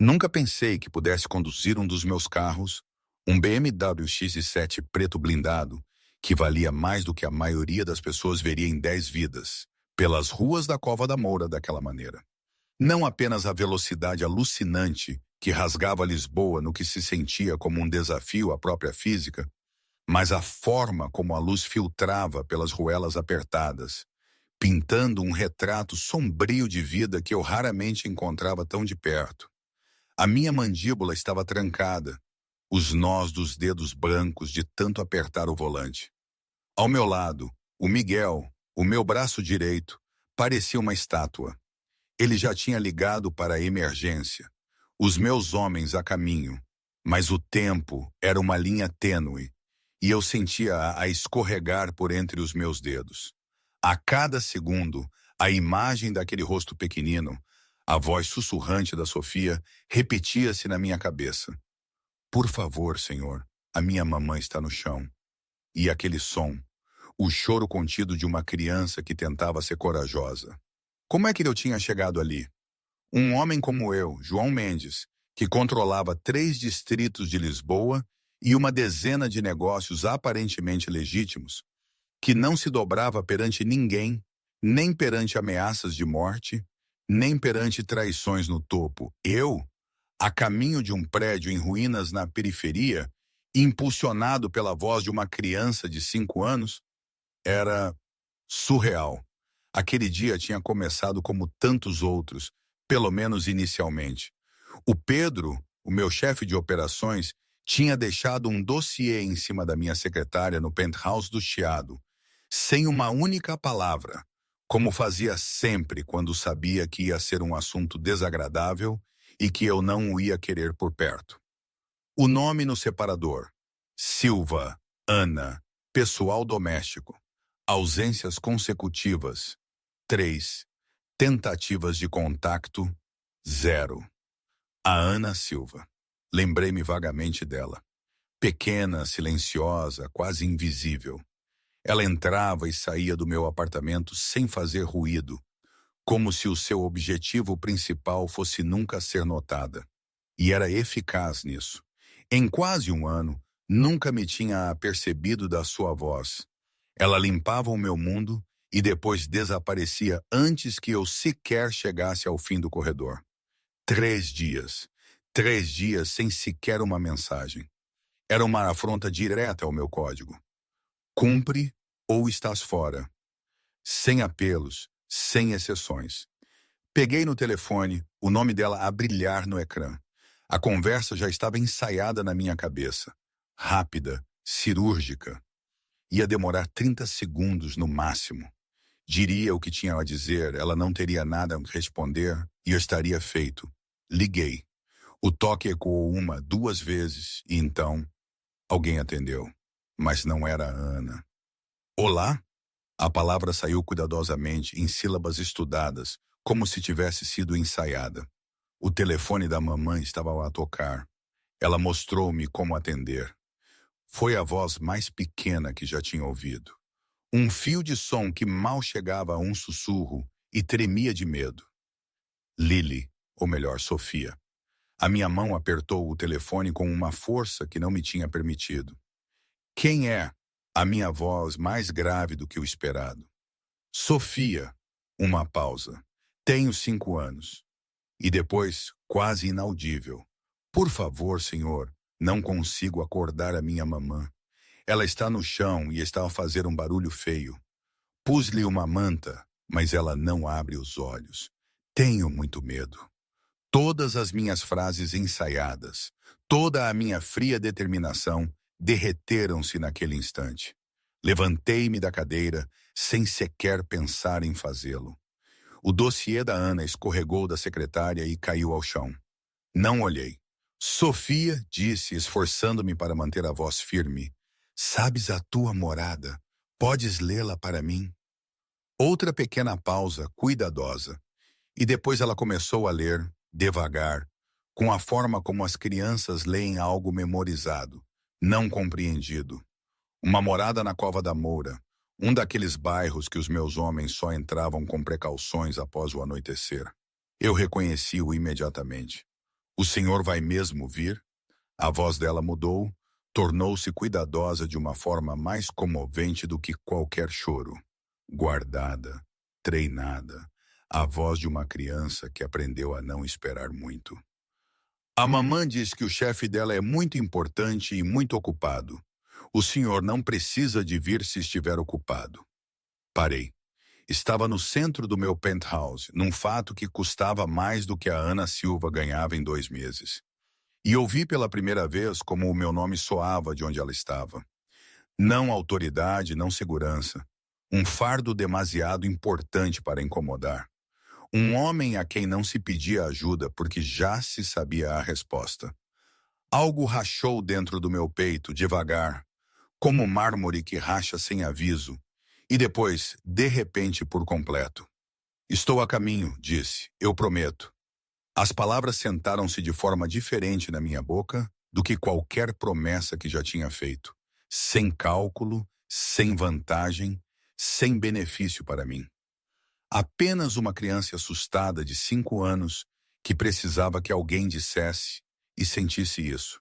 Nunca pensei que pudesse conduzir um dos meus carros, um BMW X7 preto blindado, que valia mais do que a maioria das pessoas veria em 10 vidas, pelas ruas da Cova da Moura daquela maneira. Não apenas a velocidade alucinante que rasgava Lisboa no que se sentia como um desafio à própria física, mas a forma como a luz filtrava pelas ruelas apertadas, pintando um retrato sombrio de vida que eu raramente encontrava tão de perto. A minha mandíbula estava trancada, os nós dos dedos brancos de tanto apertar o volante. Ao meu lado, o Miguel, o meu braço direito, parecia uma estátua. Ele já tinha ligado para a emergência, os meus homens a caminho, mas o tempo era uma linha tênue e eu sentia-a escorregar por entre os meus dedos. A cada segundo, a imagem daquele rosto pequenino, a voz sussurrante da Sofia, repetia-se na minha cabeça. Por favor, Senhor, a minha mamãe está no chão. E aquele som, o choro contido de uma criança que tentava ser corajosa. Como é que eu tinha chegado ali? Um homem como eu, João Mendes, que controlava 3 distritos de Lisboa e uma dezena de negócios aparentemente legítimos, que não se dobrava perante ninguém, nem perante ameaças de morte, nem perante traições no topo. Eu, a caminho de um prédio em ruínas na periferia, impulsionado pela voz de uma criança de 5 anos, era surreal. Aquele dia tinha começado como tantos outros, pelo menos inicialmente. O Pedro, o meu chefe de operações, tinha deixado um dossiê em cima da minha secretária no penthouse do Chiado, sem uma única palavra, como fazia sempre quando sabia que ia ser um assunto desagradável e que eu não o ia querer por perto. O nome no separador: Silva, Ana, pessoal doméstico, ausências consecutivas, 3, tentativas de contacto, 0. A Ana Silva. Lembrei-me vagamente dela. Pequena, silenciosa, quase invisível. Ela entrava e saía do meu apartamento sem fazer ruído, como se o seu objetivo principal fosse nunca ser notada. E era eficaz nisso. Em quase um ano, nunca me tinha apercebido da sua voz. Ela limpava o meu mundo e depois desaparecia antes que eu sequer chegasse ao fim do corredor. 3 dias. 3 dias sem sequer uma mensagem. Era uma afronta direta ao meu código. Cumpre ou estás fora. Sem apelos, sem exceções. Peguei no telefone, o nome dela a brilhar no ecrã. A conversa já estava ensaiada na minha cabeça. Rápida, cirúrgica. Ia demorar 30 segundos no máximo. Diria o que tinha a dizer, ela não teria nada a responder e eu estaria feito. Liguei. O toque ecoou 1, 2 vezes e então alguém atendeu. Mas não era a Ana. Olá? A palavra saiu cuidadosamente, em sílabas estudadas, como se tivesse sido ensaiada. O telefone da mamãe estava a tocar. Ela mostrou-me como atender. Foi a voz mais pequena que já tinha ouvido. Um fio de som que mal chegava a um sussurro e tremia de medo. Lily, ou melhor, Sofia. A minha mão apertou o telefone com uma força que não me tinha permitido. Quem é? A minha voz mais grave do que o esperado. Sofia. Uma pausa. Tenho 5 anos. E depois, quase inaudível. Por favor, senhor, não consigo acordar a minha mamã. Ela está no chão e está a fazer um barulho feio. Pus-lhe uma manta, mas ela não abre os olhos. Tenho muito medo. Todas as minhas frases ensaiadas, toda a minha fria determinação derreteram-se naquele instante. Levantei-me da cadeira sem sequer pensar em fazê-lo. O dossiê da Ana escorregou da secretária e caiu ao chão. Não olhei. Sofia disse, esforçando-me para manter a voz firme: sabes a tua morada? Podes lê-la para mim? Outra pequena pausa, cuidadosa. E depois ela começou a ler, devagar, com a forma como as crianças leem algo memorizado, não compreendido. Uma morada na Cova da Moura, um daqueles bairros que os meus homens só entravam com precauções após o anoitecer. Eu reconheci-o imediatamente. O senhor vai mesmo vir? A voz dela mudou, tornou-se cuidadosa de uma forma mais comovente do que qualquer choro. Guardada, treinada, a voz de uma criança que aprendeu a não esperar muito. A mamã diz que o chefe dela é muito importante e muito ocupado. O senhor não precisa de vir se estiver ocupado. Parei. Estava no centro do meu penthouse, num fato que custava mais do que a Ana Silva ganhava em 2 meses. E ouvi pela primeira vez como o meu nome soava de onde ela estava. Não autoridade, não segurança. Um fardo demasiado importante para incomodar. Um homem a quem não se pedia ajuda porque já se sabia a resposta. Algo rachou dentro do meu peito, devagar, como mármore que racha sem aviso, e depois, de repente, por completo. Estou a caminho, disse, eu prometo. As palavras sentaram-se de forma diferente na minha boca do que qualquer promessa que já tinha feito. Sem cálculo, sem vantagem, sem benefício para mim. Apenas uma criança assustada de 5 anos que precisava que alguém dissesse e sentisse isso.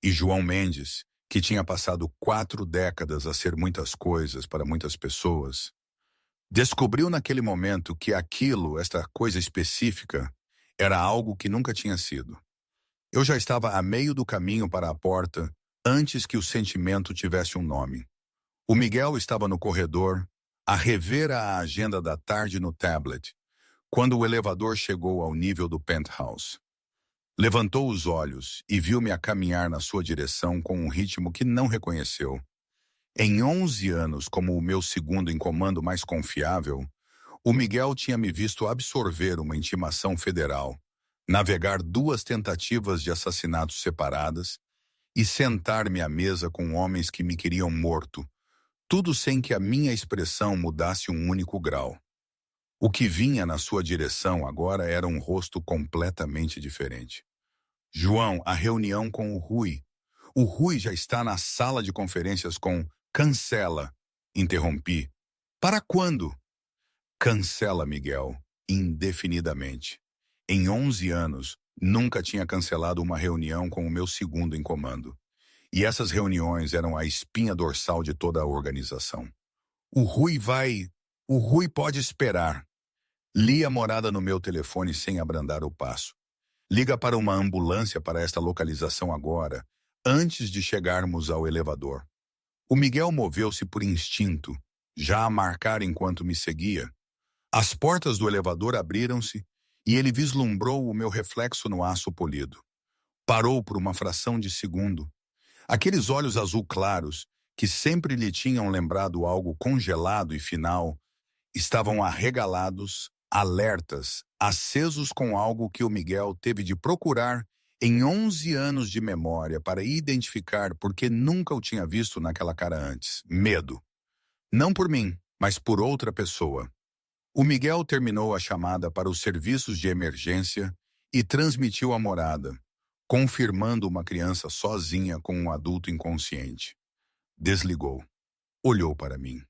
E João Mendes, que tinha passado 4 décadas a ser muitas coisas para muitas pessoas, descobriu naquele momento que aquilo, esta coisa específica, era algo que nunca tinha sido. Eu já estava a meio do caminho para a porta antes que o sentimento tivesse um nome. O Miguel estava no corredor, a rever a agenda da tarde no tablet, quando o elevador chegou ao nível do penthouse. Levantou os olhos e viu-me a caminhar na sua direção com um ritmo que não reconheceu. Em 11 anos, como o meu segundo em comando mais confiável, o Miguel tinha me visto absorver uma intimação federal, navegar 2 tentativas de assassinatos separadas e sentar-me à mesa com homens que me queriam morto, tudo sem que a minha expressão mudasse um único grau. O que vinha na sua direção agora era um rosto completamente diferente. João, a reunião com o Rui. O Rui já está na sala de conferências com... Cancela, interrompi. Para quando? Cancela, Miguel, indefinidamente. Em 11 anos, nunca tinha cancelado uma reunião com o meu segundo em comando. E essas reuniões eram a espinha dorsal de toda a organização. O Rui pode esperar. Li a morada no meu telefone sem abrandar o passo. Liga para uma ambulância para esta localização agora, antes de chegarmos ao elevador. O Miguel moveu-se por instinto, já a marcar enquanto me seguia. As portas do elevador abriram-se e ele vislumbrou o meu reflexo no aço polido. Parou por uma fração de segundo. Aqueles olhos azul claros, que sempre lhe tinham lembrado algo congelado e final, estavam arregalados, alertas, acesos com algo que o Miguel teve de procurar em 11 anos de memória para identificar porque nunca o tinha visto naquela cara antes. Medo. Não por mim, mas por outra pessoa. O Miguel terminou a chamada para os serviços de emergência e transmitiu a morada, confirmando uma criança sozinha com um adulto inconsciente. Desligou. Olhou para mim.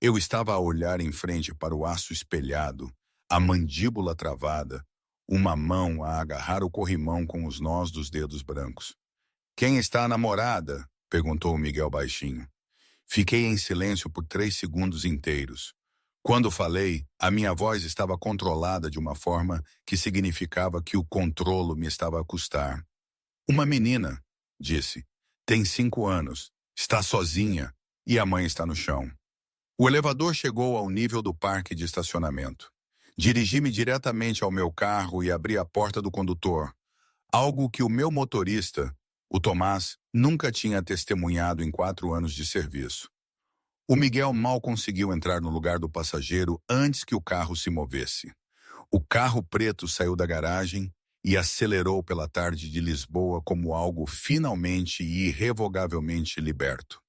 Eu estava a olhar em frente para o aço espelhado, a mandíbula travada, uma mão a agarrar o corrimão com os nós dos dedos brancos. "Quem está a namorada?" perguntou Miguel baixinho. Fiquei em silêncio por 3 segundos inteiros. Quando falei, a minha voz estava controlada de uma forma que significava que o controlo me estava a custar. "Uma menina", disse. "Tem 5 anos, está sozinha e a mãe está no chão." O elevador chegou ao nível do parque de estacionamento. Dirigi-me diretamente ao meu carro e abri a porta do condutor, algo que o meu motorista, o Tomás, nunca tinha testemunhado em 4 anos de serviço. O Miguel mal conseguiu entrar no lugar do passageiro antes que o carro se movesse. O carro preto saiu da garagem e acelerou pela tarde de Lisboa como algo finalmente e irrevogavelmente liberto.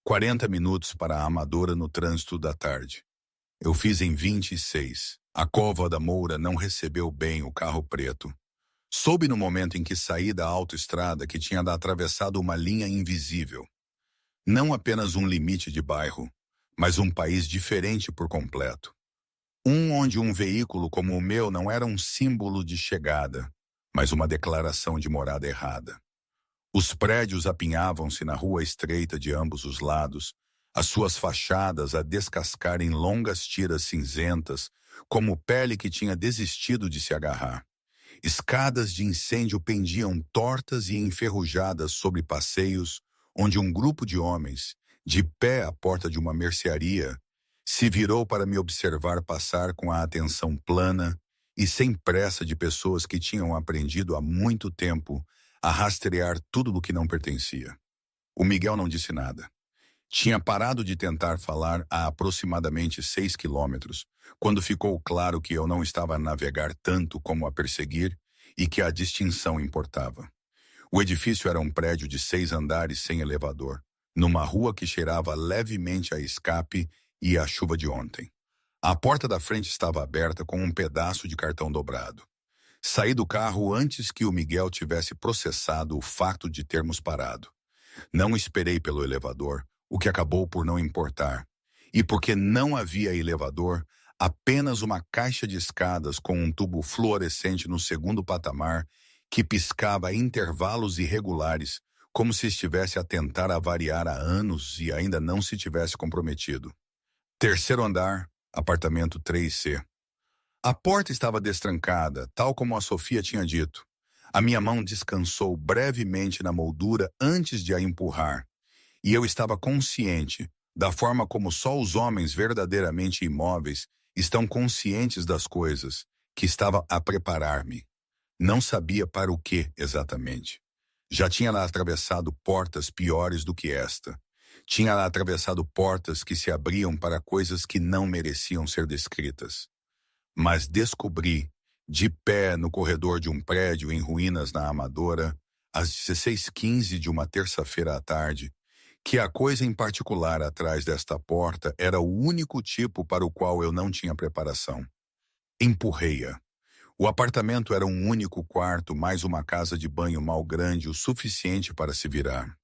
40 minutos para a Amadora no trânsito da tarde. Eu fiz em 26. A Cova da Moura não recebeu bem o carro preto. Soube no momento em que saí da autoestrada que tinha atravessado uma linha invisível. Não apenas um limite de bairro, mas um país diferente por completo. Onde um veículo como o meu não era um símbolo de chegada, mas uma declaração de morada errada. Os prédios apinhavam-se na rua estreita de ambos os lados, as suas fachadas a descascar em longas tiras cinzentas, como pele que tinha desistido de se agarrar. Escadas de incêndio pendiam tortas e enferrujadas sobre passeios, onde um grupo de homens, de pé à porta de uma mercearia, se virou para me observar passar com a atenção plana e sem pressa de pessoas que tinham aprendido há muito tempo a rastrear tudo do que não pertencia. O Miguel não disse nada. Tinha parado de tentar falar a aproximadamente 6 quilômetros, quando ficou claro que eu não estava a navegar tanto como a perseguir e que a distinção importava. O edifício era um prédio de 6 andares sem elevador, numa rua que cheirava levemente a escape e a chuva de ontem. A porta da frente estava aberta com um pedaço de cartão dobrado. Saí do carro antes que o Miguel tivesse processado o fato de termos parado. Não esperei pelo elevador, o que acabou por não importar. E porque não havia elevador, apenas uma caixa de escadas com um tubo fluorescente no segundo patamar que piscava a intervalos irregulares, como se estivesse a tentar avariar há anos e ainda não se tivesse comprometido. Terceiro andar, apartamento 3C. A porta estava destrancada, tal como a Sofia tinha dito. A minha mão descansou brevemente na moldura antes de a empurrar, e eu estava consciente da forma como só os homens verdadeiramente imóveis estão conscientes das coisas, que estava a preparar-me. Não sabia para o que exatamente. Já tinha lá atravessado portas piores do que esta. Tinha lá atravessado portas que se abriam para coisas que não mereciam ser descritas. Mas descobri, de pé no corredor de um prédio em ruínas na Amadora, às 16h15 de uma terça-feira à tarde, que a coisa em particular atrás desta porta era o único tipo para o qual eu não tinha preparação. Empurrei-a. O apartamento era um único quarto, mais uma casa de banho mal grande o suficiente para se virar.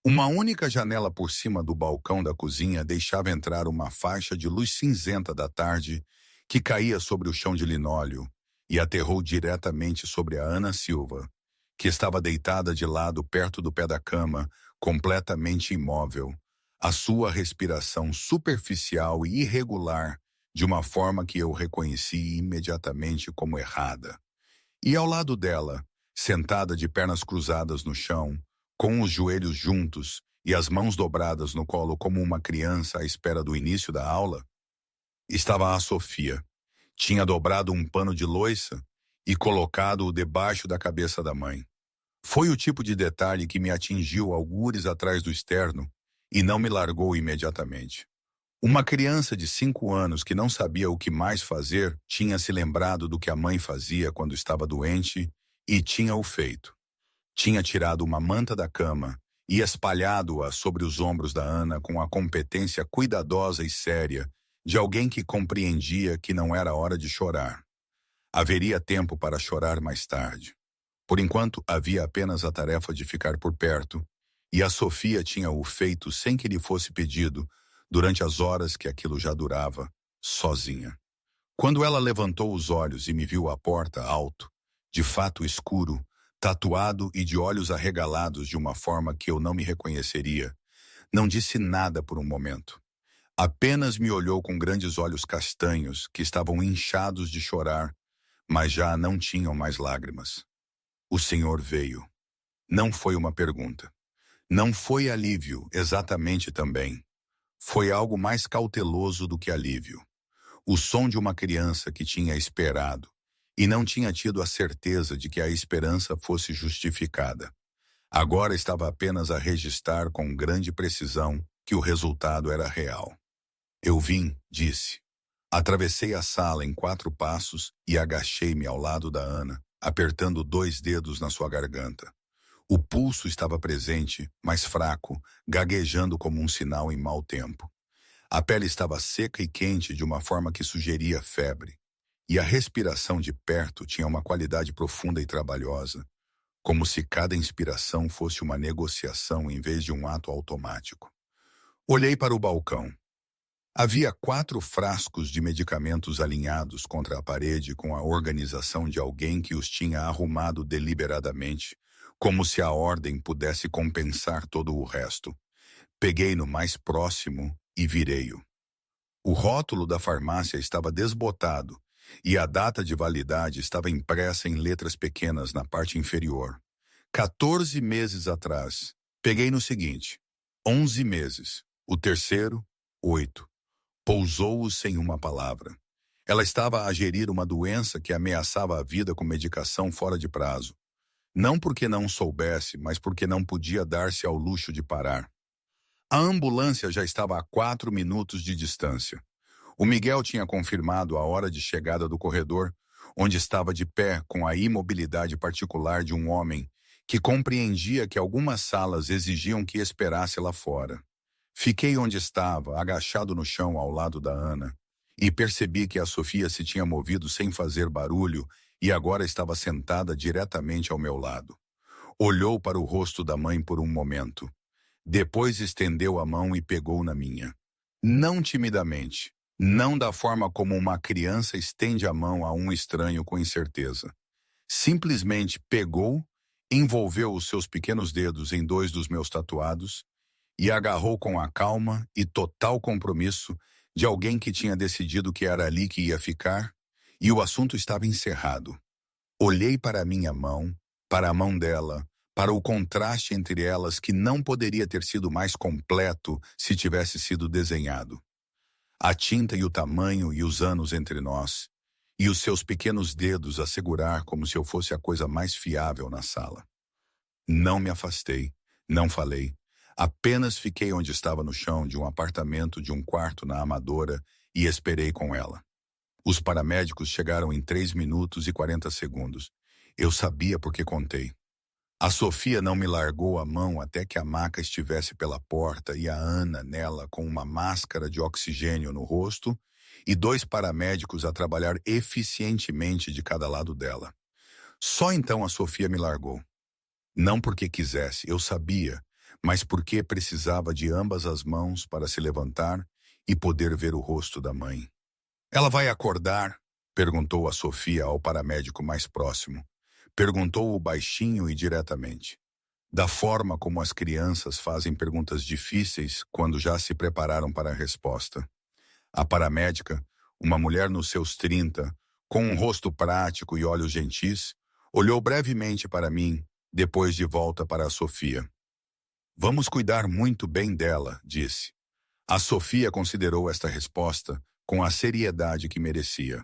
Uma única janela por cima do balcão da cozinha deixava entrar uma faixa de luz cinzenta da tarde que caía sobre o chão de linóleo e aterrou diretamente sobre a Ana Silva, que estava deitada de lado perto do pé da cama, completamente imóvel, a sua respiração superficial e irregular de uma forma que eu reconheci imediatamente como errada. E ao lado dela, sentada de pernas cruzadas no chão, com os joelhos juntos e as mãos dobradas no colo como uma criança à espera do início da aula, estava a Sofia. Tinha dobrado um pano de louça e colocado-o debaixo da cabeça da mãe. Foi o tipo de detalhe que me atingiu algures atrás do externo e não me largou imediatamente. Uma criança de 5 anos que não sabia o que mais fazer tinha se lembrado do que a mãe fazia quando estava doente e tinha o feito. Tinha tirado uma manta da cama e espalhado-a sobre os ombros da Ana com a competência cuidadosa e séria de alguém que compreendia que não era hora de chorar. Haveria tempo para chorar mais tarde. Por enquanto, havia apenas a tarefa de ficar por perto, e a Sofia tinha o feito sem que lhe fosse pedido, durante as horas que aquilo já durava, sozinha. Quando ela levantou os olhos e me viu à porta alto, de fato escuro, tatuado e de olhos arregalados de uma forma que eu não me reconheceria, não disse nada por um momento. Apenas me olhou com grandes olhos castanhos que estavam inchados de chorar, mas já não tinham mais lágrimas. O Senhor veio. Não foi uma pergunta. Não foi alívio, exatamente também. Foi algo mais cauteloso do que alívio. O som de uma criança que tinha esperado e não tinha tido a certeza de que a esperança fosse justificada. Agora estava apenas a registrar com grande precisão que o resultado era real. Eu vim, disse. Atravessei a sala em 4 passos e agachei-me ao lado da Ana, apertando 2 dedos na sua garganta. O pulso estava presente, mas fraco, gaguejando como um sinal em mau tempo. A pele estava seca e quente de uma forma que sugeria febre. E a respiração de perto tinha uma qualidade profunda e trabalhosa, como se cada inspiração fosse uma negociação em vez de um ato automático. Olhei para o balcão. Havia 4 frascos de medicamentos alinhados contra a parede com a organização de alguém que os tinha arrumado deliberadamente, como se a ordem pudesse compensar todo o resto. Peguei no mais próximo e virei-o. O rótulo da farmácia estava desbotado e a data de validade estava impressa em letras pequenas na parte inferior. 14 meses atrás. Peguei no seguinte. 11 meses. O terceiro, 8. Pousou-o sem uma palavra. Ela estava a gerir uma doença que ameaçava a vida com medicação fora de prazo. Não porque não soubesse, mas porque não podia dar-se ao luxo de parar. A ambulância já estava a 4 minutos de distância. O Miguel tinha confirmado a hora de chegada do corredor, onde estava de pé com a imobilidade particular de um homem que compreendia que algumas salas exigiam que esperasse lá fora. Fiquei onde estava, agachado no chão ao lado da Ana, e percebi que a Sofia se tinha movido sem fazer barulho e agora estava sentada diretamente ao meu lado. Olhou para o rosto da mãe por um momento. Depois estendeu a mão e pegou na minha. Não timidamente, não da forma como uma criança estende a mão a um estranho com incerteza. Simplesmente pegou, envolveu os seus pequenos dedos em 2 dos meus tatuados e agarrou com a calma e total compromisso de alguém que tinha decidido que era ali que ia ficar e o assunto estava encerrado. Olhei para a minha mão, para a mão dela, para o contraste entre elas que não poderia ter sido mais completo se tivesse sido desenhado. A tinta e o tamanho e os anos entre nós, e os seus pequenos dedos a segurar como se eu fosse a coisa mais fiável na sala. Não me afastei, não falei, apenas fiquei onde estava no chão de um apartamento de um quarto na Amadora e esperei com ela. Os paramédicos chegaram em 3 minutos e 40 segundos. Eu sabia porque contei. A Sofia não me largou a mão até que a maca estivesse pela porta e a Ana nela com uma máscara de oxigênio no rosto e 2 paramédicos a trabalhar eficientemente de cada lado dela. Só então a Sofia me largou. Não porque quisesse, eu sabia, mas porque precisava de ambas as mãos para se levantar e poder ver o rosto da mãe. Ela vai acordar? Perguntou a Sofia ao paramédico mais próximo. Perguntou-o baixinho e diretamente. Da forma como as crianças fazem perguntas difíceis quando já se prepararam para a resposta. A paramédica, uma mulher nos seus 30, com um rosto prático e olhos gentis, olhou brevemente para mim, depois de volta para a Sofia. Vamos cuidar muito bem dela, disse. A Sofia considerou esta resposta com a seriedade que merecia.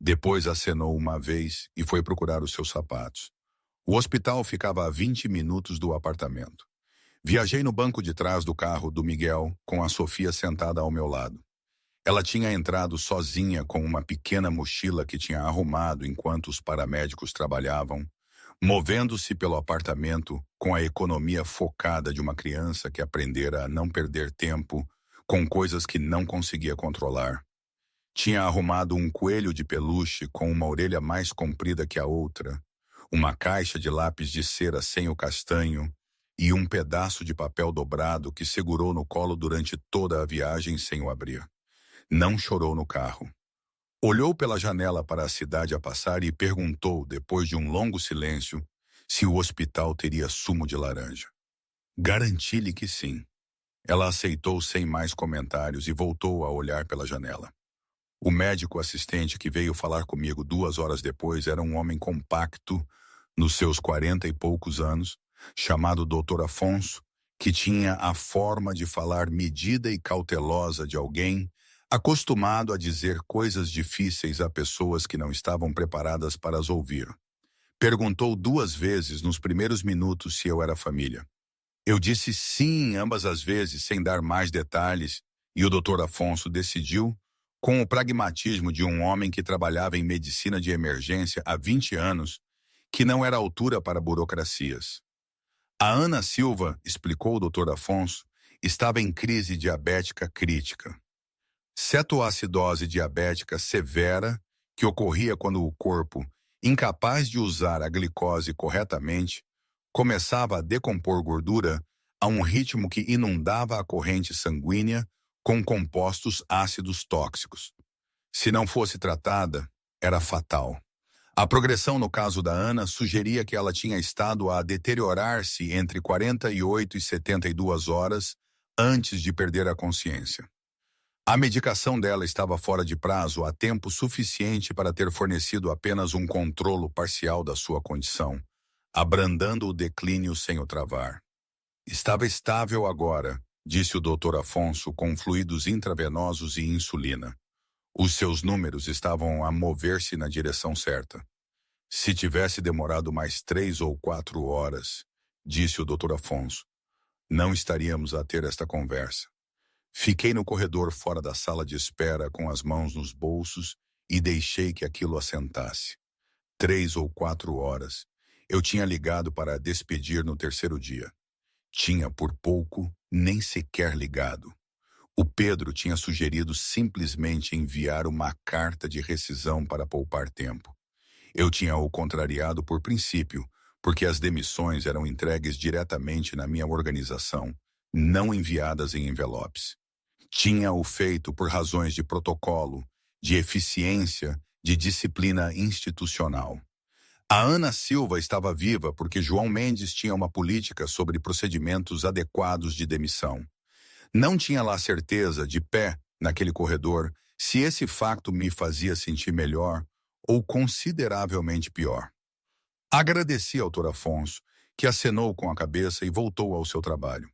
Depois acenou uma vez e foi procurar os seus sapatos. O hospital ficava a 20 minutos do apartamento. Viajei no banco de trás do carro do Miguel, com a Sofia sentada ao meu lado. Ela tinha entrado sozinha com uma pequena mochila que tinha arrumado enquanto os paramédicos trabalhavam, movendo-se pelo apartamento com a economia focada de uma criança que aprendera a não perder tempo com coisas que não conseguia controlar. Tinha arrumado um coelho de peluche com uma orelha mais comprida que a outra, uma caixa de lápis de cera sem o castanho e um pedaço de papel dobrado que segurou no colo durante toda a viagem sem o abrir. Não chorou no carro. Olhou pela janela para a cidade a passar e perguntou, depois de um longo silêncio, se o hospital teria sumo de laranja. Garanti-lhe que sim. Ela aceitou sem mais comentários e voltou a olhar pela janela. O médico assistente que veio falar comigo 2 horas depois era um homem compacto, nos seus 40 e poucos anos, chamado Dr. Afonso, que tinha a forma de falar medida e cautelosa de alguém acostumado a dizer coisas difíceis a pessoas que não estavam preparadas para as ouvir. Perguntou 2 vezes nos primeiros minutos se eu era família. Eu disse sim ambas as vezes, sem dar mais detalhes, e o Dr. Afonso decidiu, com o pragmatismo de um homem que trabalhava em medicina de emergência há 20 anos, que não era altura para burocracias. A Ana Silva, explicou o Dr. Afonso, estava em crise diabética crítica. Cetoacidose diabética severa, que ocorria quando o corpo, incapaz de usar a glicose corretamente, começava a decompor gordura a um ritmo que inundava a corrente sanguínea com compostos ácidos tóxicos. Se não fosse tratada, era fatal. A progressão no caso da Ana sugeria que ela tinha estado a deteriorar-se entre 48 e 72 horas antes de perder a consciência. A medicação dela estava fora de prazo há tempo suficiente para ter fornecido apenas um controlo parcial da sua condição, abrandando o declínio sem o travar. Estava estável agora, disse o Dr. Afonso, com fluidos intravenosos e insulina. Os seus números estavam a mover-se na direção certa. Se tivesse demorado mais 3 ou 4 horas, disse o Dr. Afonso, não estaríamos a ter esta conversa. Fiquei no corredor fora da sala de espera com as mãos nos bolsos e deixei que aquilo assentasse. 3 ou 4 horas. Eu tinha ligado para a despedir no terceiro dia. Tinha, por pouco, nem sequer ligado. O Pedro tinha sugerido simplesmente enviar uma carta de rescisão para poupar tempo. Eu tinha o contrariado por princípio, porque as demissões eram entregues diretamente na minha organização, não enviadas em envelopes. Tinha-o feito por razões de protocolo, de eficiência, de disciplina institucional. A Ana Silva estava viva porque João Mendes tinha uma política sobre procedimentos adequados de demissão. Não tinha lá certeza, de pé, naquele corredor, se esse facto me fazia sentir melhor ou consideravelmente pior. Agradeci ao Dr. Afonso, que acenou com a cabeça e voltou ao seu trabalho.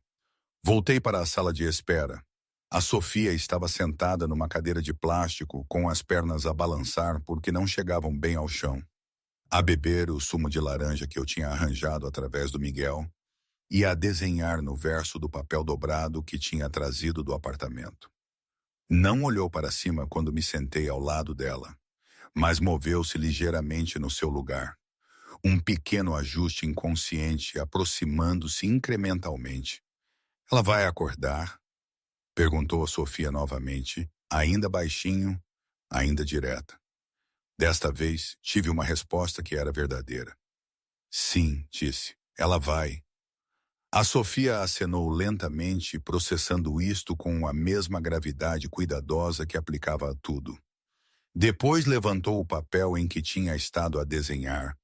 Voltei para a sala de espera. A Sofia estava sentada numa cadeira de plástico, com as pernas a balançar porque não chegavam bem ao chão, a beber o sumo de laranja que eu tinha arranjado através do Miguel e a desenhar no verso do papel dobrado que tinha trazido do apartamento. Não olhou para cima quando me sentei ao lado dela, mas moveu-se ligeiramente no seu lugar. Um pequeno ajuste inconsciente aproximando-se incrementalmente. Ela vai acordar? Perguntou a Sofia novamente, ainda baixinho, ainda direta. Desta vez, tive uma resposta que era verdadeira. Sim, disse, ela vai. A Sofia acenou lentamente, processando isto com a mesma gravidade cuidadosa que aplicava a tudo. Depois levantou o papel em que tinha estado a desenhar.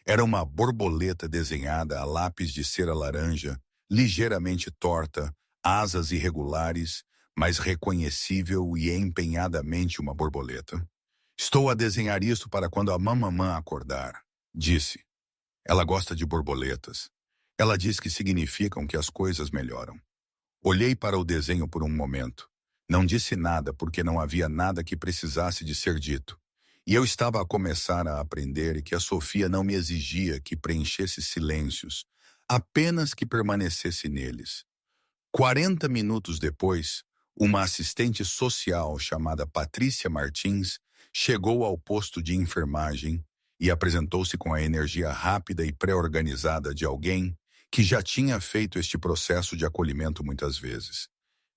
Era uma borboleta desenhada a lápis de cera laranja, ligeiramente torta, asas irregulares, mas reconhecível e empenhadamente uma borboleta. Estou a desenhar isso para quando a mamamã acordar, disse. Ela gosta de borboletas. Ela diz que significam que as coisas melhoram. Olhei para o desenho por um momento. Não disse nada porque não havia nada que precisasse de ser dito. E eu estava a começar a aprender que a Sofia não me exigia que preenchesse silêncios, apenas que permanecesse neles. 40 minutos depois, uma assistente social chamada Patrícia Martins chegou ao posto de enfermagem e apresentou-se com a energia rápida e pré-organizada de alguém que já tinha feito este processo de acolhimento muitas vezes.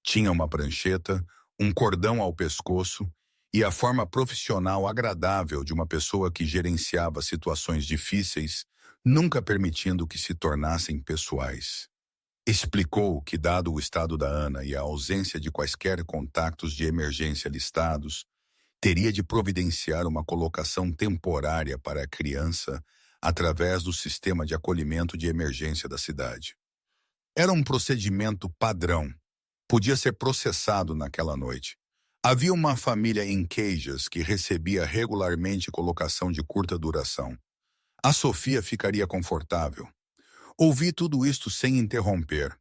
Tinha uma prancheta, um cordão ao pescoço e a forma profissional agradável de uma pessoa que gerenciava situações difíceis, nunca permitindo que se tornassem pessoais. Explicou que, dado o estado da Ana e a ausência de quaisquer contactos de emergência listados, teria de providenciar uma colocação temporária para a criança através do sistema de acolhimento de emergência da cidade. Era um procedimento padrão. Podia ser processado naquela noite. Havia uma família em Queijas que recebia regularmente colocação de curta duração. A Sofia ficaria confortável. Ouvi tudo isto sem interromper.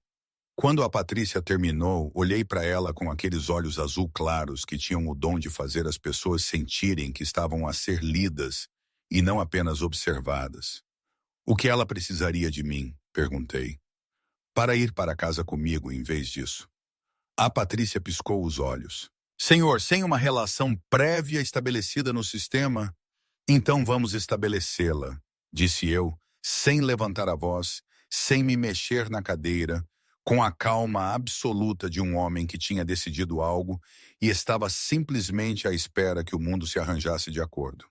Quando a Patrícia terminou, olhei para ela com aqueles olhos azul claros que tinham o dom de fazer as pessoas sentirem que estavam a ser lidas e não apenas observadas. O que ela precisaria de mim? Perguntei. Para ir para casa comigo em vez disso. A Patrícia piscou os olhos. Senhor, sem uma relação prévia estabelecida no sistema? Então vamos estabelecê-la, disse eu, sem levantar a voz, sem me mexer na cadeira, com a calma absoluta de um homem que tinha decidido algo e estava simplesmente à espera que o mundo se arranjasse de acordo.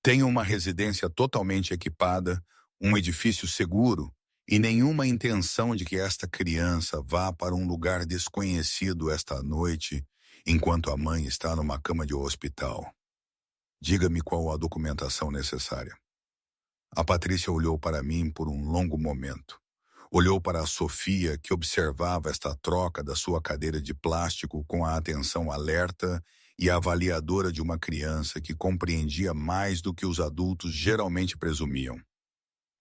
Tenho uma residência totalmente equipada, um edifício seguro e nenhuma intenção de que esta criança vá para um lugar desconhecido esta noite, enquanto a mãe está numa cama de hospital. Diga-me qual a documentação necessária. A Patrícia olhou para mim por um longo momento. Olhou para a Sofia, que observava esta troca da sua cadeira de plástico com a atenção alerta e avaliadora de uma criança que compreendia mais do que os adultos geralmente presumiam.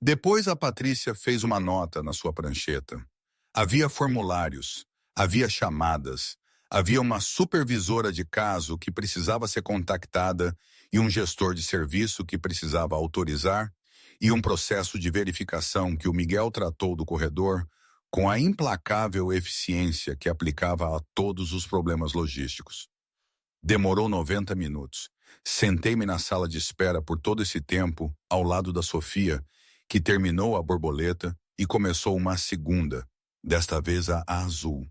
Depois a Patrícia fez uma nota na sua prancheta. Havia formulários, havia chamadas, havia uma supervisora de caso que precisava ser contactada e um gestor de serviço que precisava autorizar e um processo de verificação que o Miguel tratou do corredor com a implacável eficiência que aplicava a todos os problemas logísticos. Demorou 90 minutos. Sentei-me na sala de espera por todo esse tempo, ao lado da Sofia, que terminou a borboleta e começou uma segunda, desta vez a azul.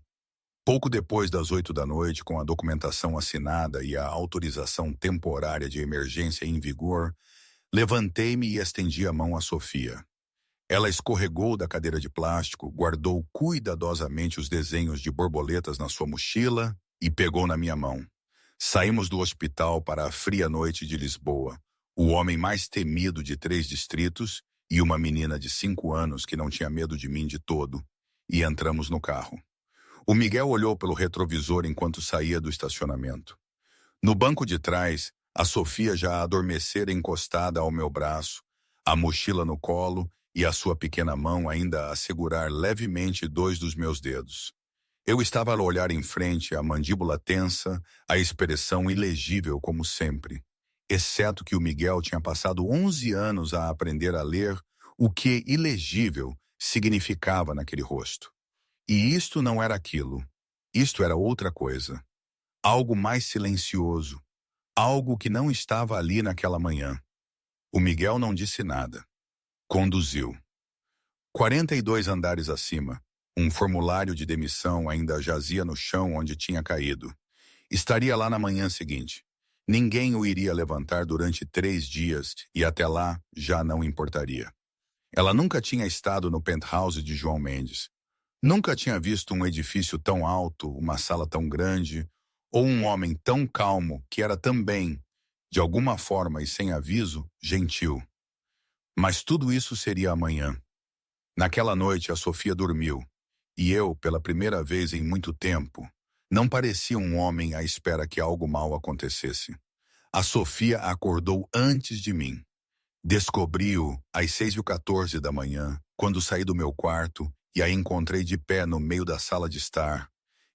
Pouco depois das 8 da noite, com a documentação assinada e a autorização temporária de emergência em vigor, levantei-me e estendi a mão a Sofia. Ela escorregou da cadeira de plástico, guardou cuidadosamente os desenhos de borboletas na sua mochila e pegou na minha mão. Saímos do hospital para a fria noite de Lisboa, o homem mais temido de 3 distritos e uma menina de 5 anos que não tinha medo de mim de todo, e entramos no carro. O Miguel olhou pelo retrovisor enquanto saía do estacionamento. No banco de trás, a Sofia já adormecera encostada ao meu braço, a mochila no colo e a sua pequena mão ainda a segurar levemente 2 dos meus dedos. Eu estava a olhar em frente, a mandíbula tensa, a expressão ilegível como sempre, exceto que o Miguel tinha passado 11 anos a aprender a ler o que ilegível significava naquele rosto. E isto não era aquilo, isto era outra coisa, algo mais silencioso, algo que não estava ali naquela manhã. O Miguel não disse nada. Conduziu. 42 andares acima, um formulário de demissão ainda jazia no chão onde tinha caído. Estaria lá na manhã seguinte. Ninguém o iria levantar durante 3 dias e até lá já não importaria. Ela nunca tinha estado no penthouse de João Mendes. Nunca tinha visto um edifício tão alto, uma sala tão grande, ou um homem tão calmo que era também, de alguma forma e sem aviso, gentil. Mas tudo isso seria amanhã. Naquela noite a Sofia dormiu, e eu, pela primeira vez em muito tempo, não parecia um homem à espera que algo mal acontecesse. A Sofia acordou antes de mim. Descobri-o às 6h14 da manhã, quando saí do meu quarto e a encontrei de pé no meio da sala de estar,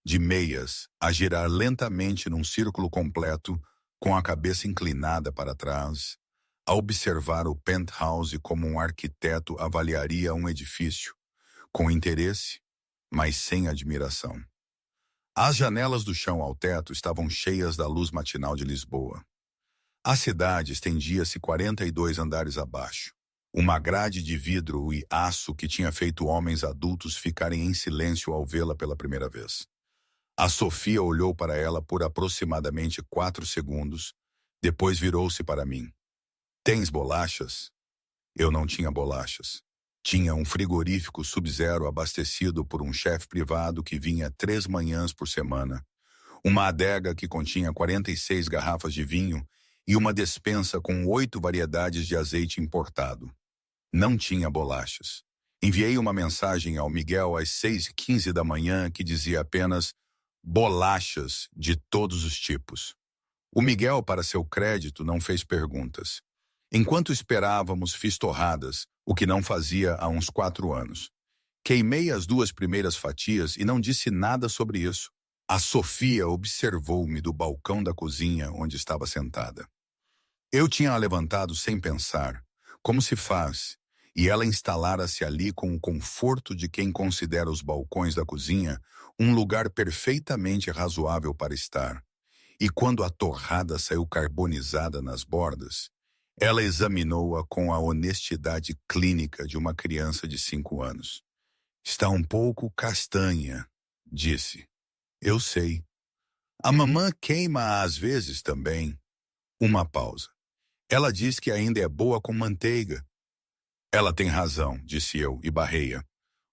de meias, a girar lentamente num círculo completo, com a cabeça inclinada para trás, a observar o penthouse como um arquiteto avaliaria um edifício, com interesse, mas sem admiração. As janelas do chão ao teto estavam cheias da luz matinal de Lisboa. A cidade estendia-se 42 andares abaixo. Uma grade de vidro e aço que tinha feito homens adultos ficarem em silêncio ao vê-la pela primeira vez. A Sofia olhou para ela por aproximadamente 4 segundos, depois virou-se para mim. Tens bolachas? Eu não tinha bolachas. Tinha um frigorífico sub-zero abastecido por um chefe privado que vinha 3 manhãs por semana, uma adega que continha 46 garrafas de vinho e uma despensa com 8 variedades de azeite importado. Não tinha bolachas. Enviei uma mensagem ao Miguel às 6h15 da manhã que dizia apenas bolachas de todos os tipos. O Miguel, para seu crédito, não fez perguntas. Enquanto esperávamos, fiz torradas, o que não fazia há uns 4 anos. Queimei as 2 primeiras fatias e não disse nada sobre isso. A Sofia observou-me do balcão da cozinha onde estava sentada. Eu tinha a levantado sem pensar, como se faz, e ela instalara-se ali com o conforto de quem considera os balcões da cozinha um lugar perfeitamente razoável para estar. E quando a torrada saiu carbonizada nas bordas, ela examinou-a com a honestidade clínica de uma criança de 5 anos. Está um pouco castanha, disse. Eu sei. A mamã queima às vezes também. Uma pausa. Ela diz que ainda é boa com manteiga. Ela tem razão, disse eu e barrei-a.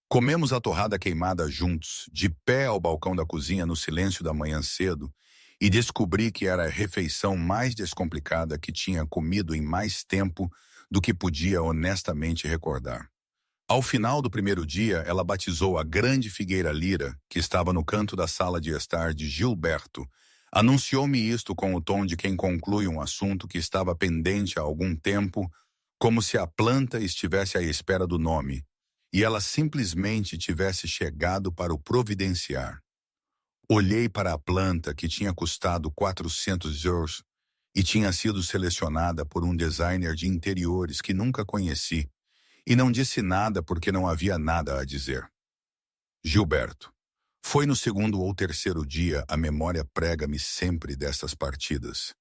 Comemos a torrada queimada juntos, de pé ao balcão da cozinha no silêncio da manhã cedo, e descobri que era a refeição mais descomplicada que tinha comido em mais tempo do que podia honestamente recordar. Ao final do primeiro dia, ela batizou a grande figueira lira, que estava no canto da sala de estar de Gilberto. Anunciou-me isto com o tom de quem conclui um assunto que estava pendente há algum tempo, como se a planta estivesse à espera do nome, e ela simplesmente tivesse chegado para o providenciar. Olhei para a planta que tinha custado 400 euros e tinha sido selecionada por um designer de interiores que nunca conheci, e não disse nada porque não havia nada a dizer. Gilberto. Foi no segundo ou terceiro dia, a memória prega-me sempre destas partidas,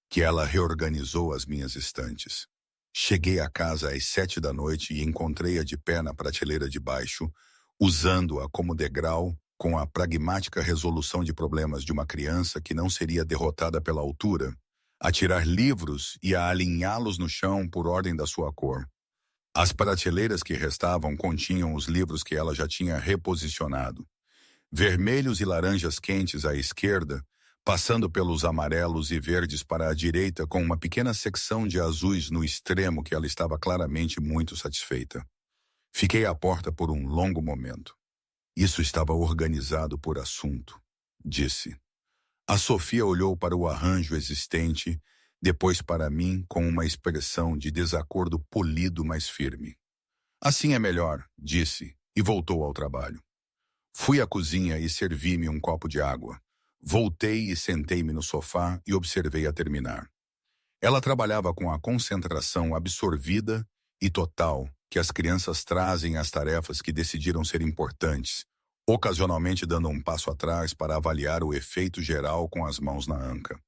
que ela reorganizou as minhas estantes. Cheguei à casa às 7 da noite e encontrei-a de pé na prateleira de baixo, usando-a como degrau, com a pragmática resolução de problemas de uma criança que não seria derrotada pela altura, a tirar livros e a alinhá-los no chão por ordem da sua cor. As prateleiras que restavam continham os livros que ela já tinha reposicionado. Vermelhos e laranjas quentes à esquerda, passando pelos amarelos e verdes para a direita com uma pequena secção de azuis no extremo que ela estava claramente muito satisfeita. Fiquei à porta por um longo momento. Isso estava organizado por assunto, disse. A Sofia olhou para o arranjo existente, depois para mim com uma expressão de desacordo polido, mas firme. Assim é melhor, disse, e voltou ao trabalho. Fui à cozinha e servi-me um copo de água. Voltei e sentei-me no sofá e observei a terminar. Ela trabalhava com a concentração absorvida e total que as crianças trazem às tarefas que decidiram ser importantes, ocasionalmente dando um passo atrás para avaliar o efeito geral com as mãos na anca.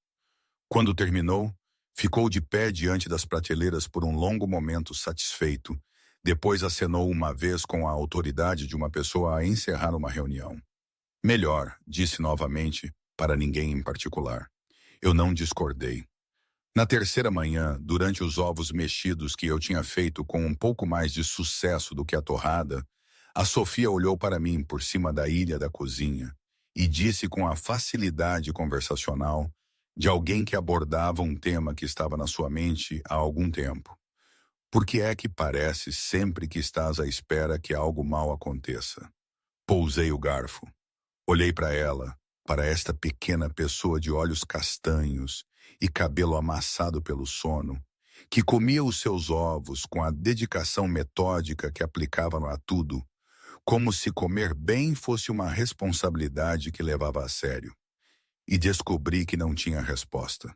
Quando terminou, ficou de pé diante das prateleiras por um longo momento satisfeito, depois acenou uma vez com a autoridade de uma pessoa a encerrar uma reunião. Melhor, disse novamente, para ninguém em particular. Eu não discordei. Na terceira manhã, durante os ovos mexidos que eu tinha feito com um pouco mais de sucesso do que a torrada, a Sofia olhou para mim por cima da ilha da cozinha e disse com a facilidade conversacional de alguém que abordava um tema que estava na sua mente há algum tempo. Por que é que parece sempre que estás à espera que algo mal aconteça? Pousei o garfo. Olhei para ela, para esta pequena pessoa de olhos castanhos e cabelo amassado pelo sono, que comia os seus ovos com a dedicação metódica que aplicava a tudo, como se comer bem fosse uma responsabilidade que levava a sério. E descobri que não tinha resposta.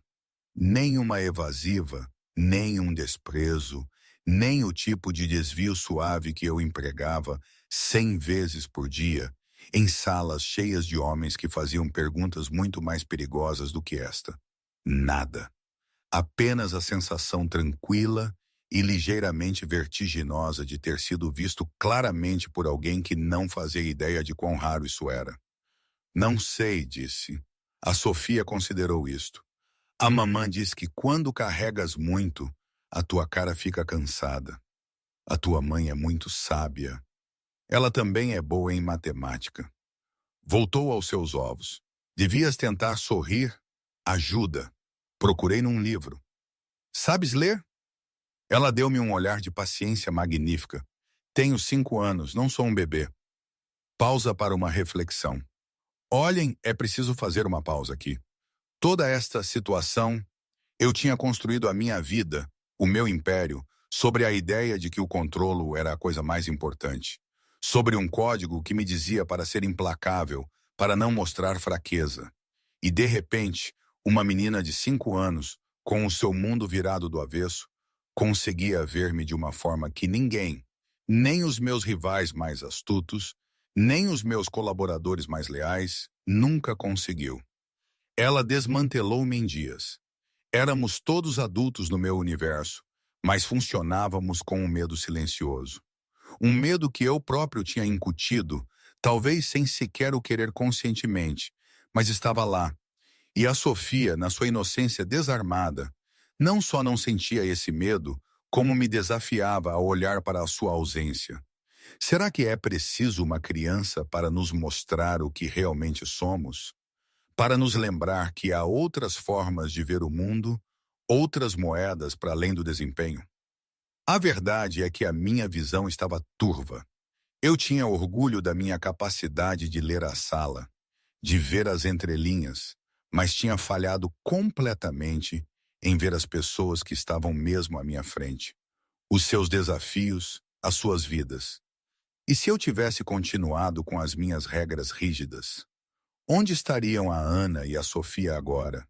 Nem uma evasiva, nem um desprezo, nem o tipo de desvio suave que eu empregava 100 vezes por dia, em salas cheias de homens que faziam perguntas muito mais perigosas do que esta. Nada. Apenas a sensação tranquila e ligeiramente vertiginosa de ter sido visto claramente por alguém que não fazia ideia de quão raro isso era. Não sei, disse. A Sofia considerou isto. A mamã diz que quando carregas muito, a tua cara fica cansada. A tua mãe é muito sábia. Ela também é boa em matemática. Voltou aos seus ovos. Devias tentar sorrir. Ajuda. Procurei num livro. Sabes ler? Ela deu-me um olhar de paciência magnífica. Tenho 5 anos, não sou um bebê. Pausa para uma reflexão. Olhem, é preciso fazer uma pausa aqui. Toda esta situação, eu tinha construído a minha vida, o meu império, sobre a ideia de que o controlo era a coisa mais importante. Sobre um código que me dizia para ser implacável, para não mostrar fraqueza. E, de repente, uma menina de 5 anos, com o seu mundo virado do avesso, conseguia ver-me de uma forma que ninguém, nem os meus rivais mais astutos, nem os meus colaboradores mais leais, nunca conseguiu. Ela desmantelou-me em dias. Éramos todos adultos no meu universo, mas funcionávamos com um medo silencioso. Um medo que eu próprio tinha incutido, talvez sem sequer o querer conscientemente, mas estava lá. E a Sofia, na sua inocência desarmada, não só não sentia esse medo, como me desafiava a olhar para a sua ausência. Será que é preciso uma criança para nos mostrar o que realmente somos? Para nos lembrar que há outras formas de ver o mundo, outras moedas para além do desempenho? A verdade é que a minha visão estava turva. Eu tinha orgulho da minha capacidade de ler a sala, de ver as entrelinhas, mas tinha falhado completamente em ver as pessoas que estavam mesmo à minha frente, os seus desafios, as suas vidas. E se eu tivesse continuado com as minhas regras rígidas, onde estariam a Ana e a Sofia agora?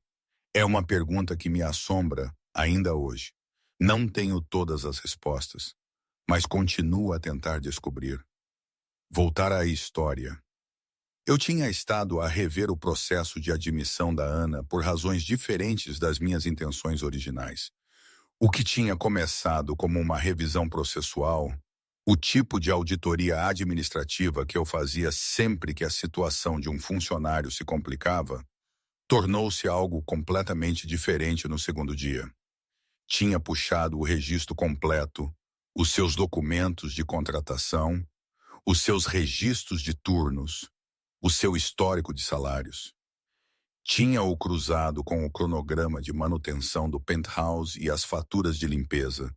É uma pergunta que me assombra ainda hoje. Não tenho todas as respostas, mas continuo a tentar descobrir. Voltar à história. Eu tinha estado a rever o processo de admissão da Ana por razões diferentes das minhas intenções originais. O que tinha começado como uma revisão processual, o tipo de auditoria administrativa que eu fazia sempre que a situação de um funcionário se complicava, tornou-se algo completamente diferente no segundo dia. Tinha puxado o registro completo, os seus documentos de contratação, os seus registros de turnos, o seu histórico de salários. Tinha-o cruzado com o cronograma de manutenção do penthouse e as faturas de limpeza,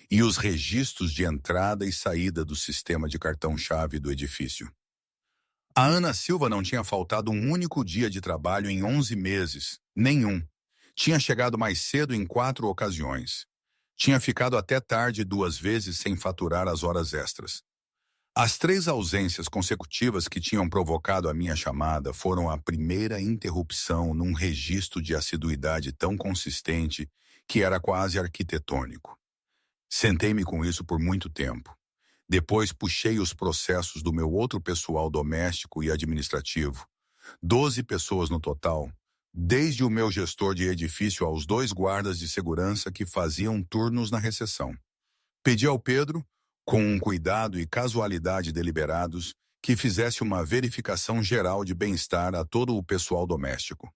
e os registros de entrada e saída do sistema de cartão-chave do edifício. A Ana Silva não tinha faltado um único dia de trabalho em 11 meses, nenhum. Tinha chegado mais cedo em 4 ocasiões. Tinha ficado até tarde 2 vezes sem faturar as horas extras. As 3 ausências consecutivas que tinham provocado a minha chamada foram a primeira interrupção num registro de assiduidade tão consistente que era quase arquitetônico. Sentei-me com isso por muito tempo. Depois puxei os processos do meu outro pessoal doméstico e administrativo, 12 pessoas no total, desde o meu gestor de edifício aos 2 guardas de segurança que faziam turnos na recepção. Pedi ao Pedro, com um cuidado e casualidade deliberados, que fizesse uma verificação geral de bem-estar a todo o pessoal doméstico.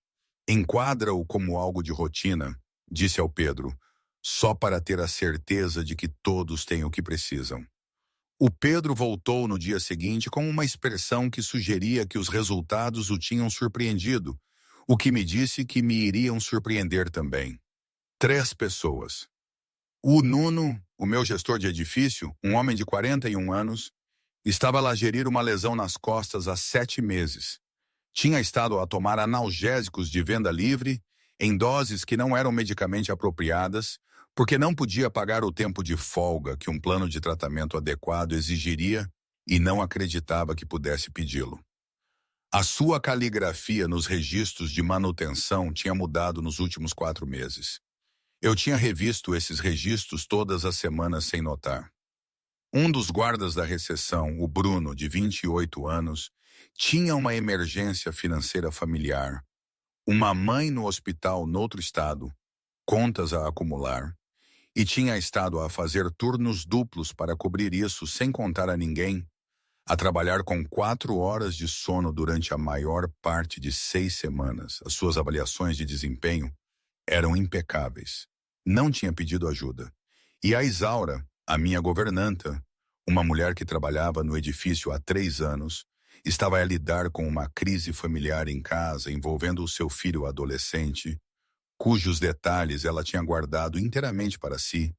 Enquadra-o como algo de rotina, disse ao Pedro, só para ter a certeza de que todos têm o que precisam. O Pedro voltou no dia seguinte com uma expressão que sugeria que os resultados o tinham surpreendido, o que me disse que me iriam surpreender também. 3 pessoas. O Nuno, o meu gestor de edifício, um homem de 41 anos, estava lá a gerir uma lesão nas costas há 7 meses. Tinha estado a tomar analgésicos de venda livre, em doses que não eram medicamente apropriadas, porque não podia pagar o tempo de folga que um plano de tratamento adequado exigiria e não acreditava que pudesse pedi-lo. A sua caligrafia nos registros de manutenção tinha mudado nos últimos 4 meses. Eu tinha revisto esses registros todas as semanas sem notar. Um dos guardas da recepção, o Bruno, de 28 anos, tinha uma emergência financeira familiar, uma mãe no hospital noutro estado, contas a acumular, e tinha estado a fazer turnos duplos para cobrir isso sem contar a ninguém, a trabalhar com 4 horas de sono durante a maior parte de 6 semanas. As suas avaliações de desempenho eram impecáveis. Não tinha pedido ajuda. E a Isaura, a minha governanta, uma mulher que trabalhava no edifício há 3 anos, estava a lidar com uma crise familiar em casa envolvendo o seu filho adolescente, cujos detalhes ela tinha guardado inteiramente para si,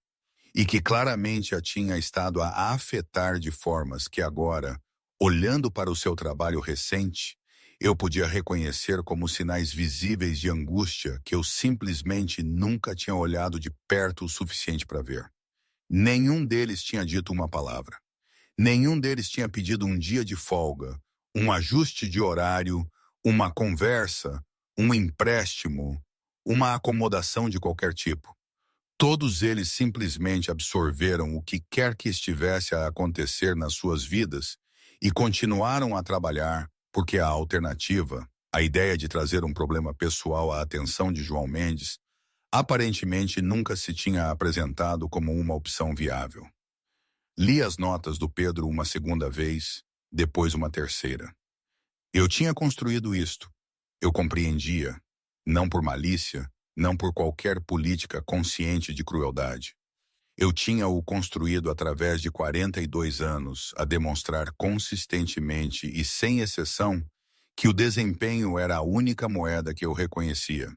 e que claramente a tinha estado a afetar de formas que agora, olhando para o seu trabalho recente, eu podia reconhecer como sinais visíveis de angústia que eu simplesmente nunca tinha olhado de perto o suficiente para ver. Nenhum deles tinha dito uma palavra. Nenhum deles tinha pedido um dia de folga, um ajuste de horário, uma conversa, um empréstimo, uma acomodação de qualquer tipo. Todos eles simplesmente absorveram o que quer que estivesse a acontecer nas suas vidas e continuaram a trabalhar porque a alternativa, a ideia de trazer um problema pessoal à atenção de João Mendes, aparentemente nunca se tinha apresentado como uma opção viável. Li as notas do Pedro uma segunda vez, depois uma terceira. Eu tinha construído isto. Eu compreendia, não por malícia, não por qualquer política consciente de crueldade. Eu tinha-o construído através de 42 anos, a demonstrar consistentemente e sem exceção que o desempenho era a única moeda que eu reconhecia,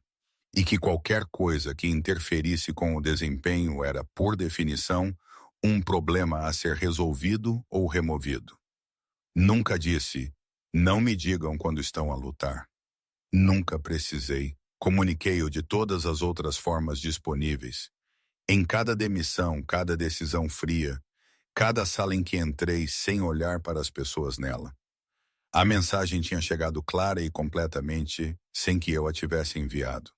e que qualquer coisa que interferisse com o desempenho era, por definição, um problema a ser resolvido ou removido. Nunca disse, não me digam quando estão a lutar. Nunca precisei. Comuniquei-o de todas as outras formas disponíveis. Em cada demissão, cada decisão fria, cada sala em que entrei sem olhar para as pessoas nela. A mensagem tinha chegado clara e completamente sem que eu a tivesse enviado.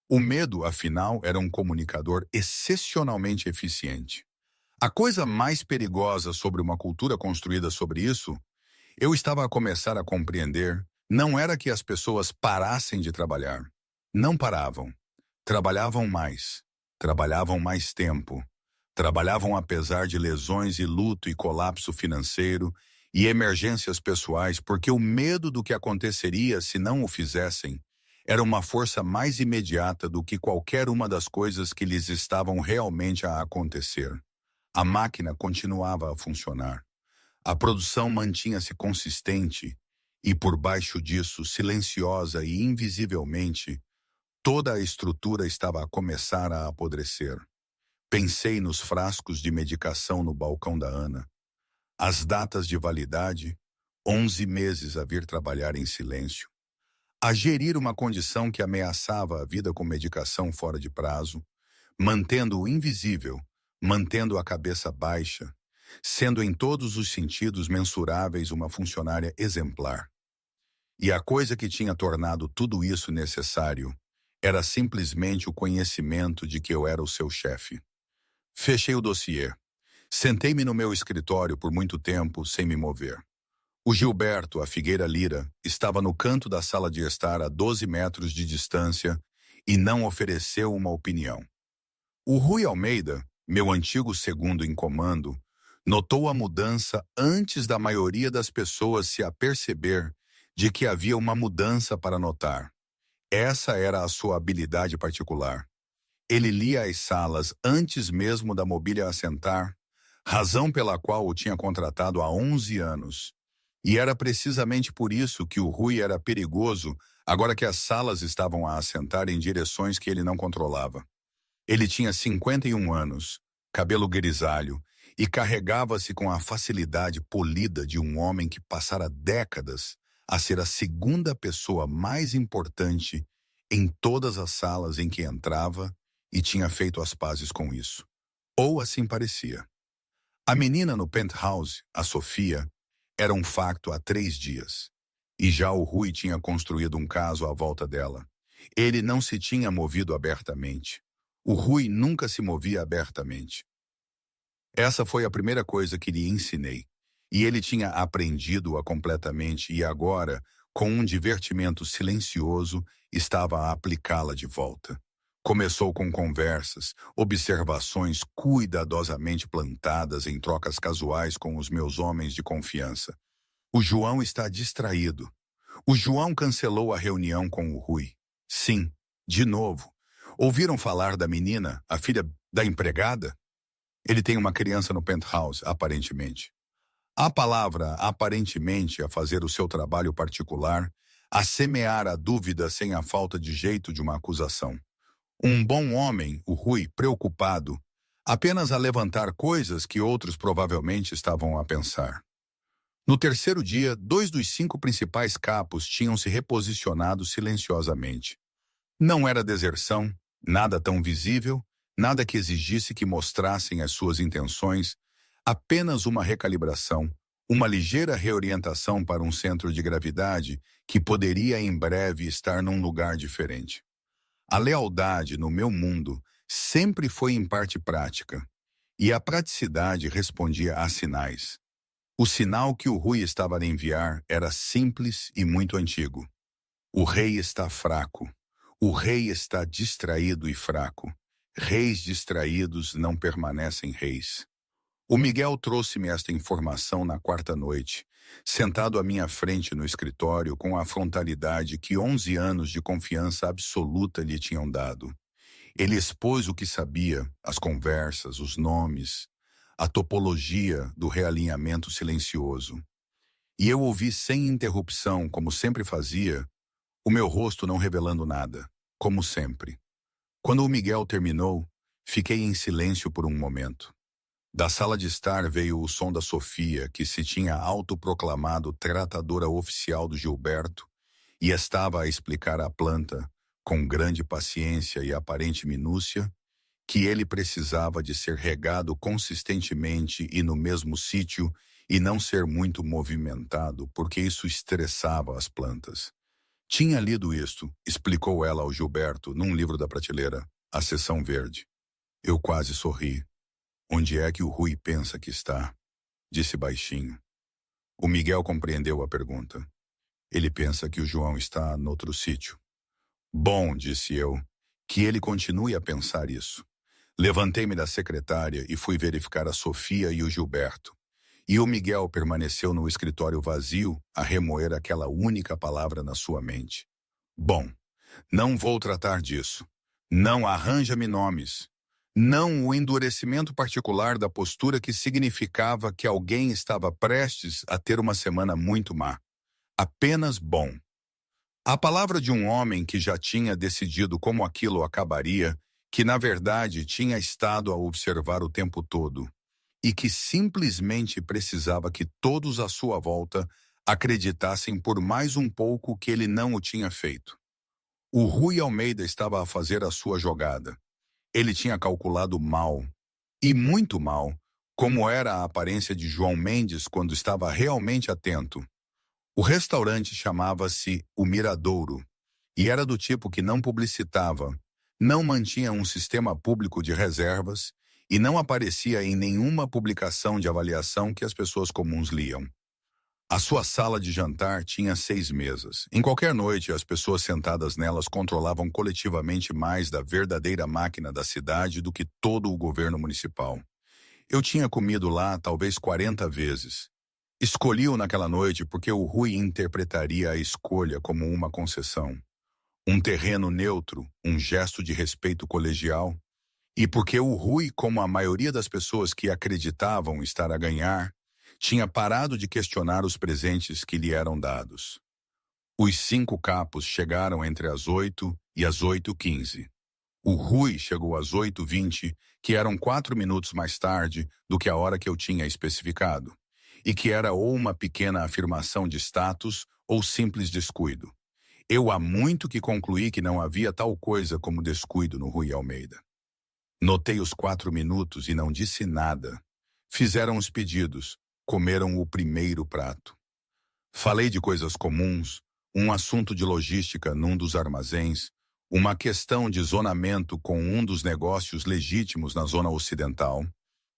O medo, afinal, era um comunicador excepcionalmente eficiente. A coisa mais perigosa sobre uma cultura construída sobre isso, eu estava a começar a compreender, não era que as pessoas parassem de trabalhar. Não paravam. Trabalhavam mais tempo, trabalhavam apesar de lesões e luto e colapso financeiro e emergências pessoais, porque o medo do que aconteceria se não o fizessem era uma força mais imediata do que qualquer uma das coisas que lhes estavam realmente a acontecer. A máquina continuava a funcionar. A produção mantinha-se consistente e, por baixo disso, silenciosa e invisivelmente, toda a estrutura estava a começar a apodrecer. Pensei nos frascos de medicação no balcão da Ana. As datas de validade, 11 meses a vir trabalhar em silêncio. A gerir uma condição que ameaçava a vida com medicação fora de prazo, mantendo o invisível, mantendo a cabeça baixa, sendo em todos os sentidos mensuráveis uma funcionária exemplar. E a coisa que tinha tornado tudo isso necessário era simplesmente o conhecimento de que eu era o seu chefe. Fechei o dossiê. Sentei-me no meu escritório por muito tempo, sem me mover. O Gilberto, a Figueira Lira, estava no canto da sala de estar a 12 metros de distância e não ofereceu uma opinião. O Rui Almeida, meu antigo segundo em comando, notou a mudança antes da maioria das pessoas se aperceber de que havia uma mudança para notar. Essa era a sua habilidade particular. Ele lia as salas antes mesmo da mobília assentar, razão pela qual o tinha contratado há 11 anos. E era precisamente por isso que o Rui era perigoso agora que as salas estavam a assentar em direções que ele não controlava. Ele tinha 51 anos, cabelo grisalho, e carregava-se com a facilidade polida de um homem que passara décadas a ser a segunda pessoa mais importante em todas as salas em que entrava e tinha feito as pazes com isso. Ou assim parecia. A menina no penthouse, a Sofia, era um facto há 3 dias. E já o Rui tinha construído um caso à volta dela. Ele não se tinha movido abertamente. O Rui nunca se movia abertamente. Essa foi a primeira coisa que lhe ensinei. E ele tinha aprendido-a completamente e agora, com um divertimento silencioso, estava a aplicá-la de volta. Começou com conversas, observações cuidadosamente plantadas em trocas casuais com os meus homens de confiança. O João está distraído. O João cancelou a reunião com o Rui. Sim, de novo. Ouviram falar da menina, a filha da empregada? Ele tem uma criança no penthouse, aparentemente. A palavra aparentemente a fazer o seu trabalho particular, a semear a dúvida sem a falta de jeito de uma acusação. Um bom homem, o Rui, preocupado, apenas a levantar coisas que outros provavelmente estavam a pensar. No terceiro dia, 2 dos 5 principais capos tinham se reposicionado silenciosamente. Não era deserção, nada tão visível, nada que exigisse que mostrassem as suas intenções, apenas uma recalibração, uma ligeira reorientação para um centro de gravidade que poderia em breve estar num lugar diferente. A lealdade no meu mundo sempre foi em parte prática, e a praticidade respondia a sinais. O sinal que o Rui estava a enviar era simples e muito antigo. O rei está fraco. O rei está distraído e fraco. Reis distraídos não permanecem reis. O Miguel trouxe-me esta informação na quarta noite, sentado à minha frente no escritório com a frontalidade que 11 anos de confiança absoluta lhe tinham dado. Ele expôs o que sabia, as conversas, os nomes, a topologia do realinhamento silencioso. E eu ouvi sem interrupção, como sempre fazia, o meu rosto não revelando nada, como sempre. Quando o Miguel terminou, fiquei em silêncio por um momento. Da sala de estar veio o som da Sofia, que se tinha autoproclamado tratadora oficial do Gilberto, e estava a explicar à planta, com grande paciência e aparente minúcia, que ele precisava de ser regado consistentemente e no mesmo sítio e não ser muito movimentado, porque isso estressava as plantas. Tinha lido isto, explicou ela ao Gilberto, num livro da prateleira, a seção verde. Eu quase sorri. Onde é que o Rui pensa que está? Disse baixinho. O Miguel compreendeu a pergunta. Ele pensa que o João está noutro sítio. Bom, disse eu, que ele continue a pensar isso. Levantei-me da secretária e fui verificar a Sofia e o Gilberto. E o Miguel permaneceu no escritório vazio a remoer aquela única palavra na sua mente. Bom, não vou tratar disso. Não arranja-me nomes. Não o endurecimento particular da postura que significava que alguém estava prestes a ter uma semana muito má. Apenas bom. A palavra de um homem que já tinha decidido como aquilo acabaria, que na verdade tinha estado a observar o tempo todo, e que simplesmente precisava que todos à sua volta acreditassem por mais um pouco que ele não o tinha feito. O Rui Almeida estava a fazer a sua jogada. Ele tinha calculado mal, e muito mal, como era a aparência de João Mendes quando estava realmente atento. O restaurante chamava-se O Miradouro, e era do tipo que não publicitava, não mantinha um sistema público de reservas e não aparecia em nenhuma publicação de avaliação que as pessoas comuns liam. A sua sala de jantar tinha 6 mesas. Em qualquer noite, as pessoas sentadas nelas controlavam coletivamente mais da verdadeira máquina da cidade do que todo o governo municipal. Eu tinha comido lá talvez 40 vezes. Escolhi-o naquela noite porque o Rui interpretaria a escolha como uma concessão. Um terreno neutro, um gesto de respeito colegial. E porque o Rui, como a maioria das pessoas que acreditavam estar a ganhar, tinha parado de questionar os presentes que lhe eram dados. Os 5 capos chegaram entre as 8 e as 8h15. O Rui chegou às 8h20, que eram 4 minutos mais tarde do que a hora que eu tinha especificado, e que era ou uma pequena afirmação de status ou simples descuido. Eu há muito que concluí que não havia tal coisa como descuido no Rui Almeida. Notei os 4 minutos e não disse nada. Fizeram os pedidos. Comeram o primeiro prato. Falei de coisas comuns, um assunto de logística num dos armazéns, uma questão de zonamento com um dos negócios legítimos na zona ocidental,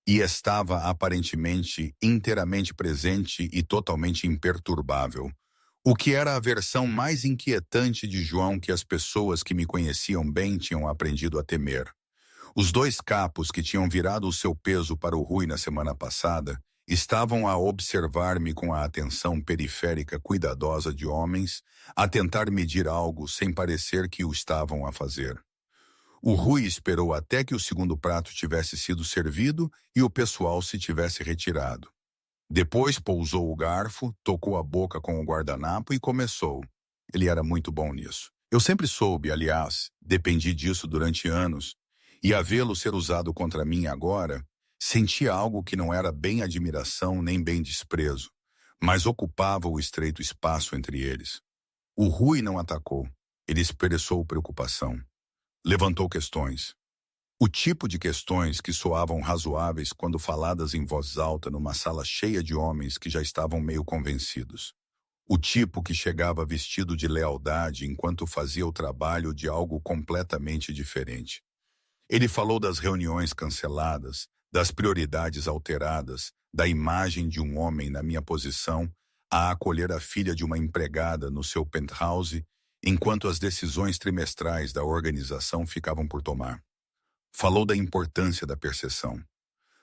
e estava aparentemente inteiramente presente e totalmente imperturbável, o que era a versão mais inquietante de João que as pessoas que me conheciam bem tinham aprendido a temer. Os 2 capos que tinham virado o seu peso para o Rui na semana passada estavam a observar-me com a atenção periférica cuidadosa de homens, a tentar medir algo sem parecer que o estavam a fazer. O Rui esperou até que o segundo prato tivesse sido servido e o pessoal se tivesse retirado. Depois pousou o garfo, tocou a boca com o guardanapo e começou. Ele era muito bom nisso. Eu sempre soube, aliás, dependi disso durante anos, e a vê-lo ser usado contra mim agora, sentia algo que não era bem admiração nem bem desprezo, mas ocupava o estreito espaço entre eles. O Rui não atacou. Ele expressou preocupação. Levantou questões. O tipo de questões que soavam razoáveis quando faladas em voz alta numa sala cheia de homens que já estavam meio convencidos. O tipo que chegava vestido de lealdade enquanto fazia o trabalho de algo completamente diferente. Ele falou das reuniões canceladas, das prioridades alteradas, da imagem de um homem na minha posição a acolher a filha de uma empregada no seu penthouse, enquanto as decisões trimestrais da organização ficavam por tomar. Falou da importância da percepção.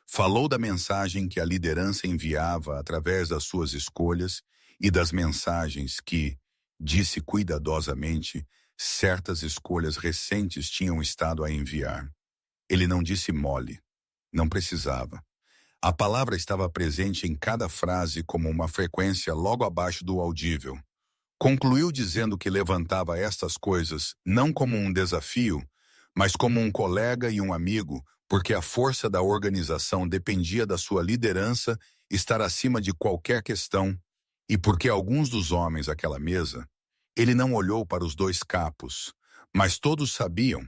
Falou da mensagem que a liderança enviava através das suas escolhas e das mensagens que, disse cuidadosamente, certas escolhas recentes tinham estado a enviar. Ele não disse mole. Não precisava. A palavra estava presente em cada frase como uma frequência logo abaixo do audível. Concluiu dizendo que levantava estas coisas não como um desafio, mas como um colega e um amigo, porque a força da organização dependia da sua liderança estar acima de qualquer questão, e porque alguns dos homens àquela mesa, ele não olhou para os dois capos, mas todos sabiam,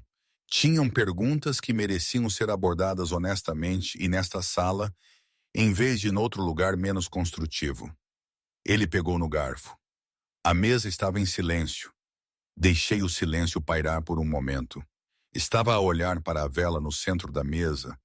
tinham perguntas que mereciam ser abordadas honestamente e nesta sala, em vez de noutro lugar menos construtivo. Ele pegou no garfo. A mesa estava em silêncio. Deixei o silêncio pairar por um momento. Estava a olhar para a vela no centro da mesa,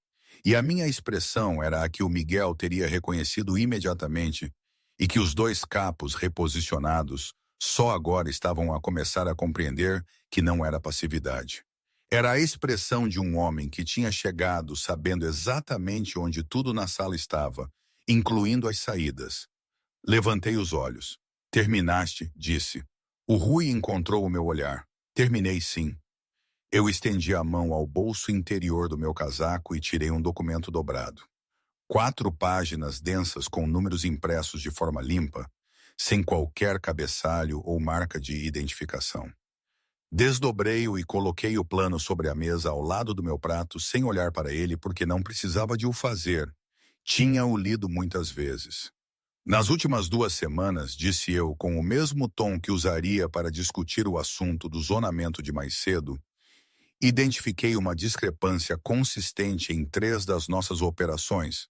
e a minha expressão era a que o Miguel teria reconhecido imediatamente, e que os dois capos reposicionados só agora estavam a começar a compreender que não era passividade. Era a expressão de um homem que tinha chegado sabendo exatamente onde tudo na sala estava, incluindo as saídas. Levantei os olhos. Terminaste, disse. O Rui encontrou o meu olhar. Terminei, sim. Eu estendi a mão ao bolso interior do meu casaco e tirei um documento dobrado. 4 páginas densas com números impressos de forma limpa, sem qualquer cabeçalho ou marca de identificação. Desdobrei-o e coloquei o plano sobre a mesa ao lado do meu prato sem olhar para ele porque não precisava de o fazer. Tinha-o lido muitas vezes. Nas últimas 2 semanas, disse eu com o mesmo tom que usaria para discutir o assunto do zonamento de mais cedo, identifiquei uma discrepância consistente em 3 das nossas operações.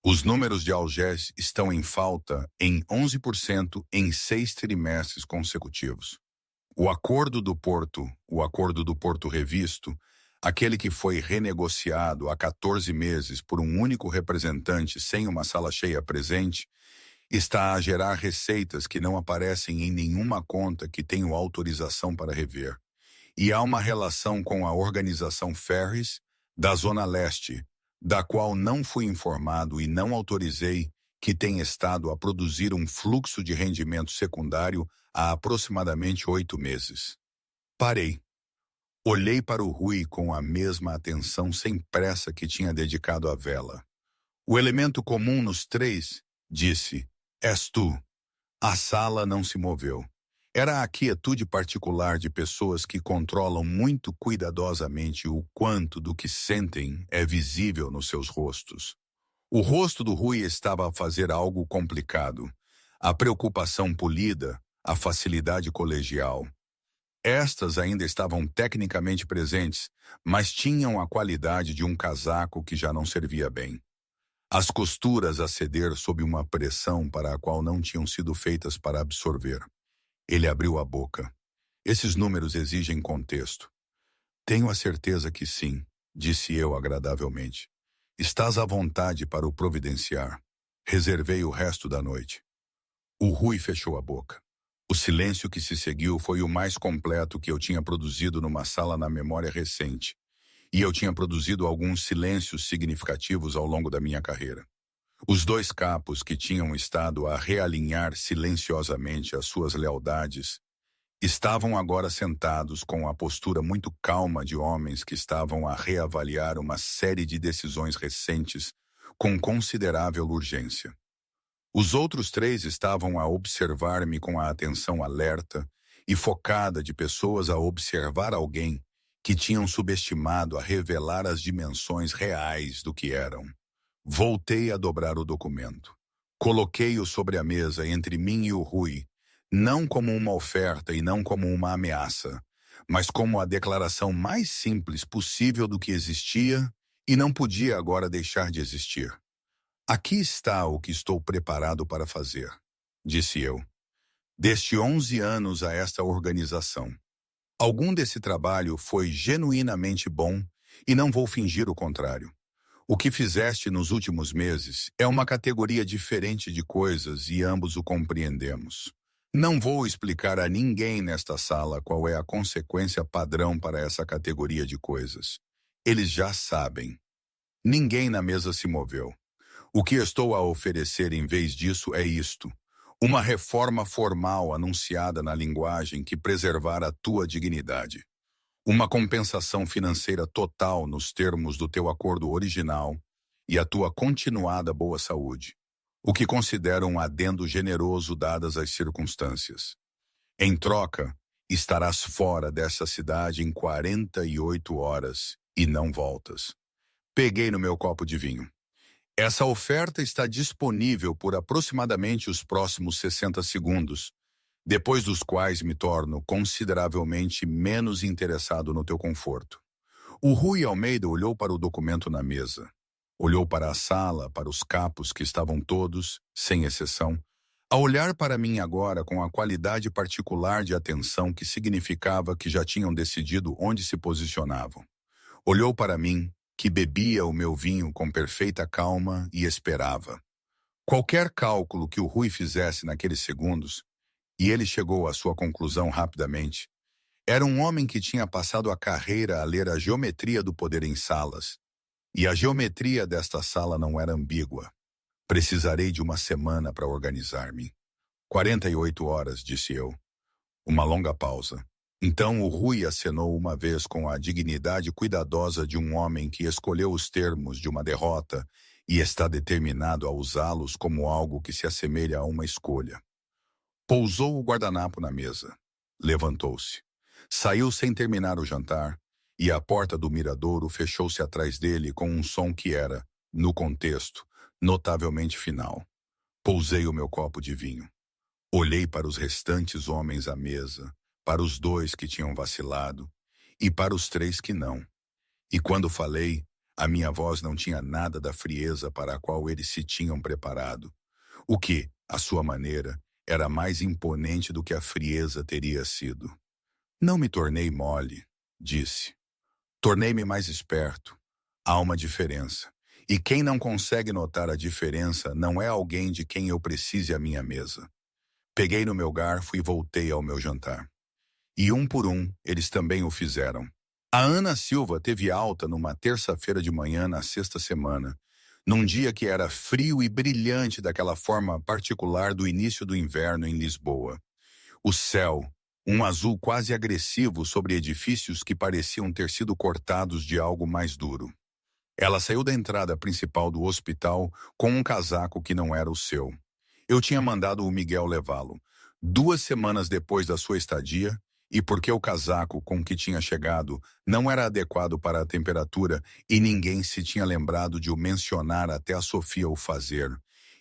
Os números de algés estão em falta em 11% em 6 trimestres consecutivos. O acordo do Porto Revisto, aquele que foi renegociado há 14 meses por um único representante sem uma sala cheia presente, está a gerar receitas que não aparecem em nenhuma conta que tenho autorização para rever. E há uma relação com a organização Ferris, da Zona Leste, da qual não fui informado e não autorizei, que tem estado a produzir um fluxo de rendimento secundário há aproximadamente 8 meses. Parei. Olhei para o Rui com a mesma atenção sem pressa que tinha dedicado à vela. O elemento comum nos 3, disse, és tu. A sala não se moveu. Era a quietude particular de pessoas que controlam muito cuidadosamente o quanto do que sentem é visível nos seus rostos. O rosto do Rui estava a fazer algo complicado. A preocupação polida, a facilidade colegial. Estas ainda estavam tecnicamente presentes, mas tinham a qualidade de um casaco que já não servia bem. As costuras a ceder sob uma pressão para a qual não tinham sido feitas para absorver. Ele abriu a boca. Esses números exigem contexto. Tenho a certeza que sim, disse eu agradavelmente. Estás à vontade para o providenciar. Reservei o resto da noite. O Rui fechou a boca. O silêncio que se seguiu foi o mais completo que eu tinha produzido numa sala na memória recente. E eu tinha produzido alguns silêncios significativos ao longo da minha carreira. Os 2 capos que tinham estado a realinhar silenciosamente as suas lealdades estavam agora sentados com a postura muito calma de homens que estavam a reavaliar uma série de decisões recentes com considerável urgência. Os outros 3 estavam a observar-me com a atenção alerta e focada de pessoas a observar alguém que tinham subestimado a revelar as dimensões reais do que eram. Voltei a dobrar o documento. Coloquei-o sobre a mesa entre mim e o Rui, não como uma oferta e não como uma ameaça, mas como a declaração mais simples possível do que existia e não podia agora deixar de existir. Aqui está o que estou preparado para fazer, disse eu. Deste 11 anos a esta organização. Algum desse trabalho foi genuinamente bom e não vou fingir o contrário. O que fizeste nos últimos meses é uma categoria diferente de coisas e ambos o compreendemos. Não vou explicar a ninguém nesta sala qual é a consequência padrão para essa categoria de coisas. Eles já sabem. Ninguém na mesa se moveu. O que estou a oferecer em vez disso é isto. Uma reforma formal anunciada na linguagem que preservar a tua dignidade. Uma compensação financeira total nos termos do teu acordo original e a tua continuada boa saúde, o que considero um adendo generoso dadas as circunstâncias. Em troca, estarás fora dessa cidade em 48 horas e não voltas. Peguei no meu copo de vinho. Essa oferta está disponível por aproximadamente os próximos 60 segundos, depois dos quais me torno consideravelmente menos interessado no teu conforto. O Rui Almeida olhou para o documento na mesa. Olhou para a sala, para os capos que estavam todos, sem exceção, a olhar para mim agora com a qualidade particular de atenção que significava que já tinham decidido onde se posicionavam. Olhou para mim, que bebia o meu vinho com perfeita calma e esperava. Qualquer cálculo que o Rui fizesse naqueles segundos, e ele chegou à sua conclusão rapidamente, era um homem que tinha passado a carreira a ler a geometria do poder em salas, e a geometria desta sala não era ambígua. Precisarei de uma semana para organizar-me. 48 horas, disse eu. Uma longa pausa. Então o Rui acenou uma vez com a dignidade cuidadosa de um homem que escolheu os termos de uma derrota e está determinado a usá-los como algo que se assemelha a uma escolha. Pousou o guardanapo na mesa. Levantou-se. Saiu sem terminar o jantar e a porta do miradouro fechou-se atrás dele com um som que era, no contexto, notavelmente final. Pousei o meu copo de vinho. Olhei para os restantes homens à mesa, para os 2 que tinham vacilado e para os 3 que não. E quando falei, a minha voz não tinha nada da frieza para a qual eles se tinham preparado, o que, à sua maneira, era mais imponente do que a frieza teria sido. Não me tornei mole, disse. Tornei-me mais esperto. Há uma diferença. E quem não consegue notar a diferença não é alguém de quem eu precise à minha mesa. Peguei no meu garfo e voltei ao meu jantar. E um por um, eles também o fizeram. A Ana Silva teve alta numa terça-feira de manhã na sexta semana, num dia que era frio e brilhante daquela forma particular do início do inverno em Lisboa. O céu, um azul quase agressivo sobre edifícios que pareciam ter sido cortados de algo mais duro. Ela saiu da entrada principal do hospital com um casaco que não era o seu. Eu tinha mandado o Miguel levá-lo, 2 semanas depois da sua estadia, e porque o casaco com que tinha chegado não era adequado para a temperatura e ninguém se tinha lembrado de o mencionar até a Sofia o fazer.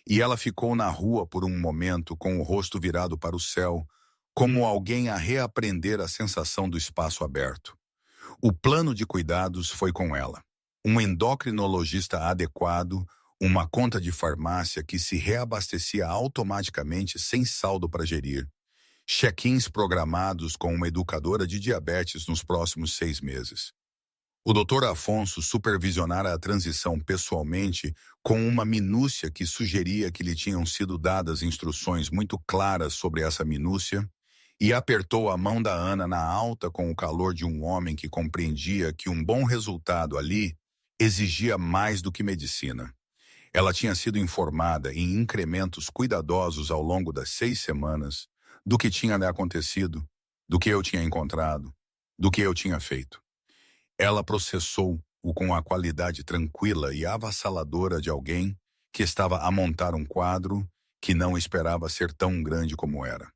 E ela ficou na rua por um momento com o rosto virado para o céu, como alguém a reaprender a sensação do espaço aberto. O plano de cuidados foi com ela. Um endocrinologista adequado, uma conta de farmácia que se reabastecia automaticamente sem saldo para gerir, check-ins programados com uma educadora de diabetes nos próximos 6 meses. O Dr. Afonso supervisionara a transição pessoalmente com uma minúcia que sugeria que lhe tinham sido dadas instruções muito claras sobre essa minúcia e apertou a mão da Ana na alta com o calor de um homem que compreendia que um bom resultado ali exigia mais do que medicina. Ela tinha sido informada em incrementos cuidadosos ao longo das 6 semanas do que tinha acontecido, do que eu tinha encontrado, do que eu tinha feito. Ela processou-o com a qualidade tranquila e avassaladora de alguém que estava a montar um quadro que não esperava ser tão grande como era.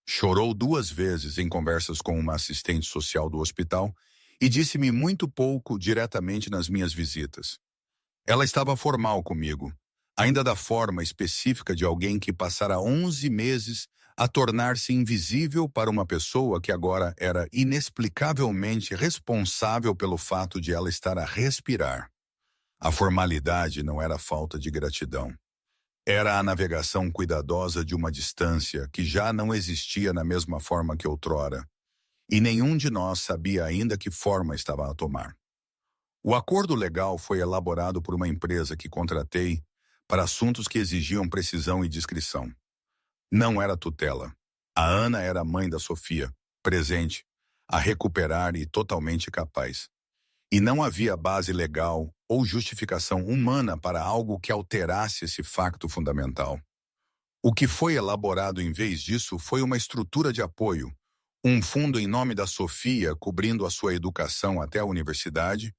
Chorou 2 vezes em conversas com uma assistente social do hospital e disse-me muito pouco diretamente nas minhas visitas. Ela estava formal comigo, ainda da forma específica de alguém que passara 11 meses a tornar-se invisível para uma pessoa que agora era inexplicavelmente responsável pelo fato de ela estar a respirar. A formalidade não era falta de gratidão. Era a navegação cuidadosa de uma distância que já não existia na mesma forma que outrora, e nenhum de nós sabia ainda que forma estava a tomar. O acordo legal foi elaborado por uma empresa que contratei para assuntos que exigiam precisão e discrição. Não era tutela. A Ana era a mãe da Sofia, presente, a recuperar e totalmente capaz. E não havia base legal ou justificação humana para algo que alterasse esse facto fundamental. O que foi elaborado em vez disso foi uma estrutura de apoio, um fundo em nome da Sofia cobrindo a sua educação até a universidade,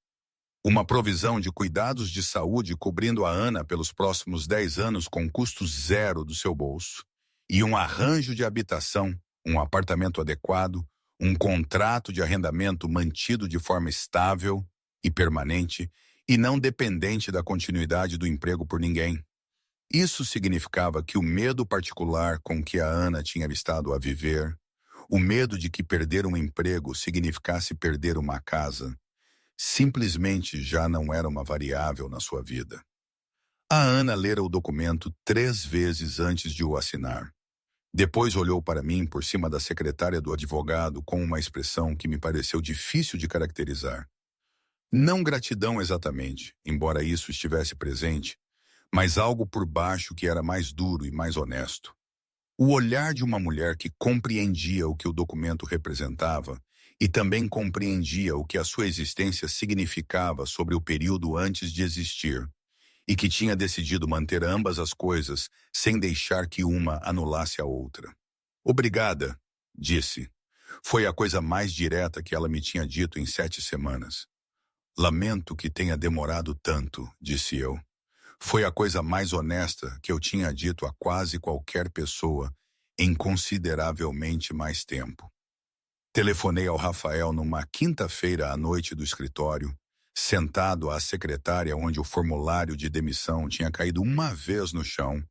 uma provisão de cuidados de saúde cobrindo a Ana pelos próximos 10 anos com custo zero do seu bolso, e um arranjo de habitação, um apartamento adequado, um contrato de arrendamento mantido de forma estável e permanente e não dependente da continuidade do emprego por ninguém. Isso significava que o medo particular com que a Ana tinha estado a viver, o medo de que perder um emprego significasse perder uma casa, simplesmente já não era uma variável na sua vida. A Ana lera o documento 3 vezes antes de o assinar. Depois olhou para mim por cima da secretária do advogado com uma expressão que me pareceu difícil de caracterizar. Não gratidão exatamente, embora isso estivesse presente, mas algo por baixo que era mais duro e mais honesto. O olhar de uma mulher que compreendia o que o documento representava e também compreendia o que a sua existência significava sobre o período antes de existir, e que tinha decidido manter ambas as coisas sem deixar que uma anulasse a outra. Obrigada, disse. Foi a coisa mais direta que ela me tinha dito em 7 semanas. Lamento que tenha demorado tanto, disse eu. Foi a coisa mais honesta que eu tinha dito a quase qualquer pessoa em consideravelmente mais tempo. Telefonei ao Rafael numa quinta-feira à noite do escritório, sentado à secretária onde o formulário de demissão tinha caído uma vez no chão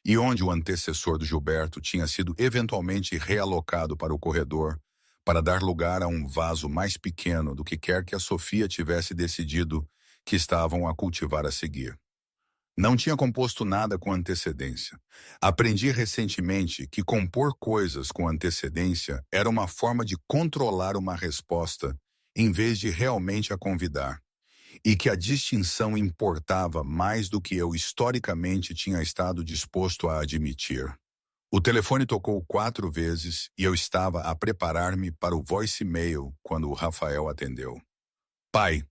e onde o antecessor do Gilberto tinha sido eventualmente realocado para o corredor para dar lugar a um vaso mais pequeno do que quer que a Sofia tivesse decidido que estavam a cultivar a seguir. Não tinha composto nada com antecedência. Aprendi recentemente que compor coisas com antecedência era uma forma de controlar uma resposta em vez de realmente a convidar, e que a distinção importava mais do que eu historicamente tinha estado disposto a admitir. O telefone tocou 4 vezes e eu estava a preparar-me para o voicemail quando o Rafael atendeu. Pai.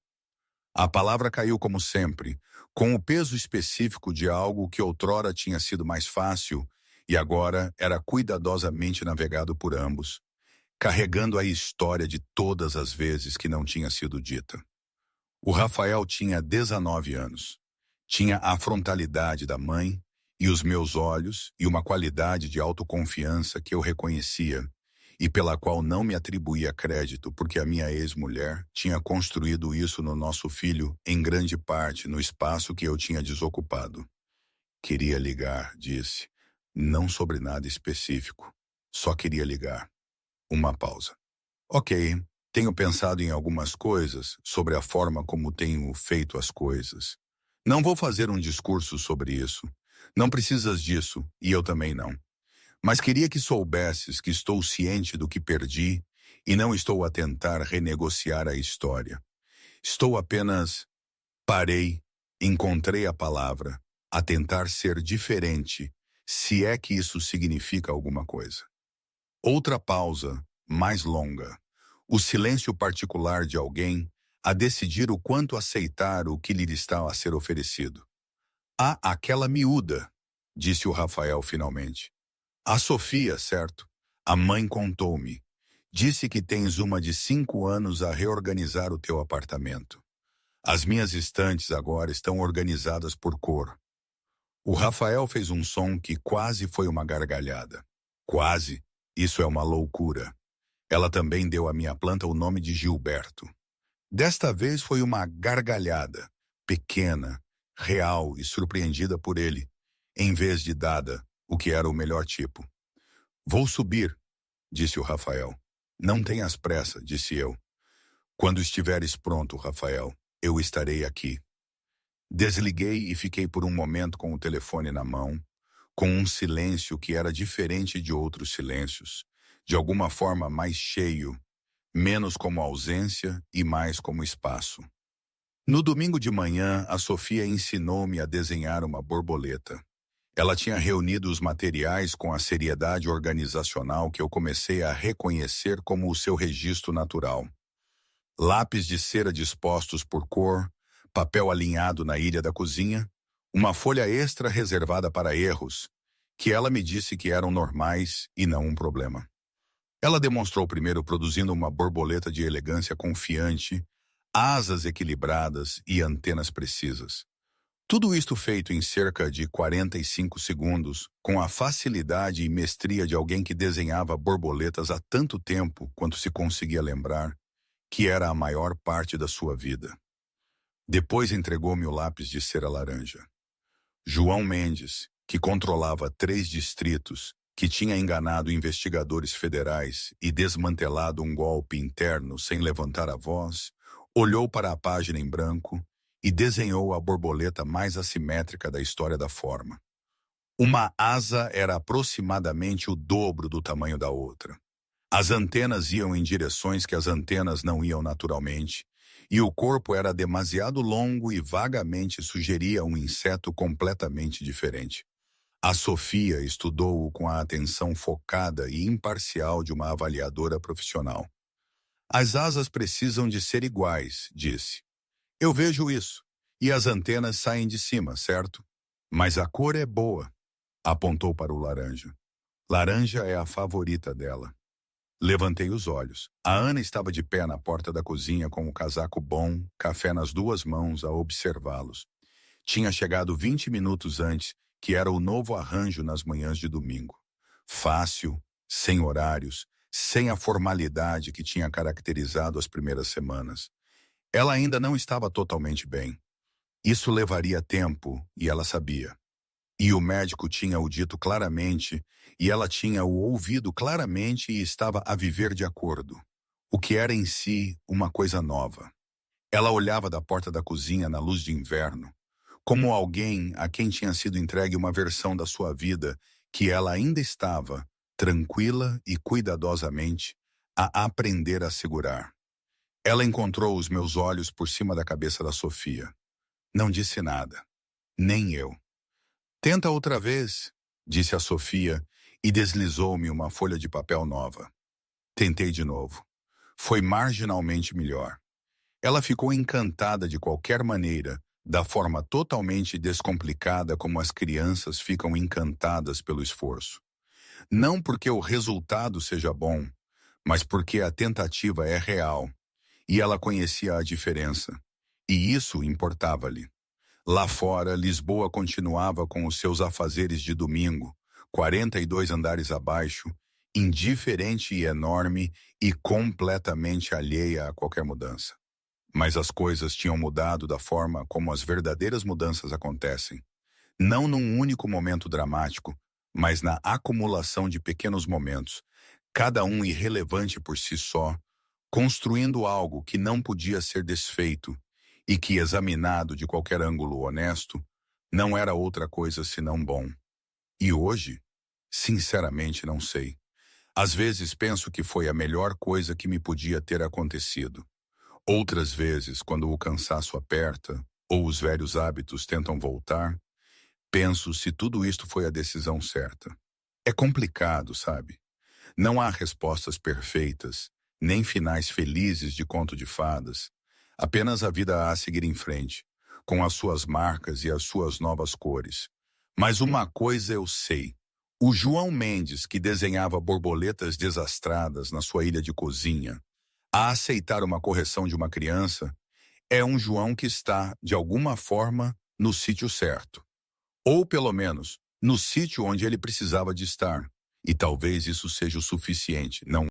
A palavra caiu como sempre, com o peso específico de algo que outrora tinha sido mais fácil e agora era cuidadosamente navegado por ambos, carregando a história de todas as vezes que não tinha sido dita. O Rafael tinha 19 anos. Tinha a frontalidade da mãe e os meus olhos e uma qualidade de autoconfiança que eu reconhecia e pela qual não me atribuía crédito porque a minha ex-mulher tinha construído isso no nosso filho em grande parte no espaço que eu tinha desocupado. Queria ligar, disse. Não sobre nada específico. Só queria ligar. Uma pausa. Ok, tenho pensado em algumas coisas sobre a forma como tenho feito as coisas. Não vou fazer um discurso sobre isso. Não precisas disso, e eu também não. Mas queria que soubesses que estou ciente do que perdi e não estou a tentar renegociar a história. Estou apenas... Parei, encontrei a palavra, a tentar ser diferente, se é que isso significa alguma coisa. Outra pausa, mais longa. O silêncio particular de alguém a decidir o quanto aceitar o que lhe está a ser oferecido. Ah, aquela miúda, disse o Rafael finalmente. A Sofia, certo? A mãe contou-me. Disse que tens uma de 5 anos a reorganizar o teu apartamento. As minhas estantes agora estão organizadas por cor. O Rafael fez um som que quase foi uma gargalhada. Quase. Isso é uma loucura. Ela também deu à minha planta o nome de Gilberto. Desta vez foi uma gargalhada, pequena, real e surpreendida por ele, em vez de dada, o que era o melhor tipo. Vou subir, disse o Rafael. Não tenhas pressa, disse eu. Quando estiveres pronto, Rafael, eu estarei aqui. Desliguei e fiquei por um momento com o telefone na mão, com um silêncio que era diferente de outros silêncios, de alguma forma mais cheio, menos como ausência e mais como espaço. No domingo de manhã, a Sofia ensinou-me a desenhar uma borboleta. Ela tinha reunido os materiais com a seriedade organizacional que eu comecei a reconhecer como o seu registro natural. Lápis de cera dispostos por cor, papel alinhado na ilha da cozinha, uma folha extra reservada para erros, que ela me disse que eram normais e não um problema. Ela demonstrou primeiro produzindo uma borboleta de elegância confiante, asas equilibradas e antenas precisas. Tudo isto feito em cerca de 45 segundos, com a facilidade e mestria de alguém que desenhava borboletas há tanto tempo quanto se conseguia lembrar, que era a maior parte da sua vida. Depois entregou-me o lápis de cera laranja. João Mendes, que controlava 3 distritos, que tinha enganado investigadores federais e desmantelado um golpe interno sem levantar a voz, olhou para a página em branco e desenhou a borboleta mais assimétrica da história da forma. Uma asa era aproximadamente o dobro do tamanho da outra. As antenas iam em direções que as antenas não iam naturalmente, e o corpo era demasiado longo e vagamente sugeria um inseto completamente diferente. A Sofia estudou-o com a atenção focada e imparcial de uma avaliadora profissional. As asas precisam de ser iguais, disse. Eu vejo isso, e as antenas saem de cima, certo? Mas a cor é boa, apontou para o laranja. Laranja é a favorita dela. Levantei os olhos. A Ana estava de pé na porta da cozinha com o casaco bom, café nas 2 mãos a observá-los. Tinha chegado 20 minutos antes, que era o novo arranjo nas manhãs de domingo. Fácil, sem horários, sem a formalidade que tinha caracterizado as primeiras semanas. Ela ainda não estava totalmente bem. Isso levaria tempo, e ela sabia. E o médico tinha o dito claramente, e ela tinha o ouvido claramente e estava a viver de acordo. O que era em si uma coisa nova. Ela olhava da porta da cozinha na luz de inverno, como alguém a quem tinha sido entregue uma versão da sua vida que ela ainda estava, tranquila e cuidadosamente, a aprender a segurar. Ela encontrou os meus olhos por cima da cabeça da Sofia. Não disse nada. Nem eu. Tenta outra vez, disse a Sofia e deslizou-me uma folha de papel nova. Tentei de novo. Foi marginalmente melhor. Ela ficou encantada de qualquer maneira, da forma totalmente descomplicada como as crianças ficam encantadas pelo esforço. Não porque o resultado seja bom, mas porque a tentativa é real. E ela conhecia a diferença. E isso importava-lhe. Lá fora, Lisboa continuava com os seus afazeres de domingo, 42 andares abaixo, indiferente e enorme e completamente alheia a qualquer mudança. Mas as coisas tinham mudado da forma como as verdadeiras mudanças acontecem. Não num único momento dramático, mas na acumulação de pequenos momentos, cada um irrelevante por si só, construindo algo que não podia ser desfeito e que, examinado de qualquer ângulo honesto, não era outra coisa senão bom. E hoje, sinceramente não sei. Às vezes penso que foi a melhor coisa que me podia ter acontecido. Outras vezes, quando o cansaço aperta, ou os velhos hábitos tentam voltar, penso se tudo isto foi a decisão certa. É complicado, sabe? Não há respostas perfeitas, nem finais felizes de conto de fadas. Apenas a vida a seguir em frente, com as suas marcas e as suas novas cores. Mas uma coisa eu sei. O João Mendes, que desenhava borboletas desastradas na sua ilha de cozinha, a aceitar uma correção de uma criança, é um João que está, de alguma forma, no sítio certo. Ou, pelo menos, no sítio onde ele precisava de estar. E talvez isso seja o suficiente, não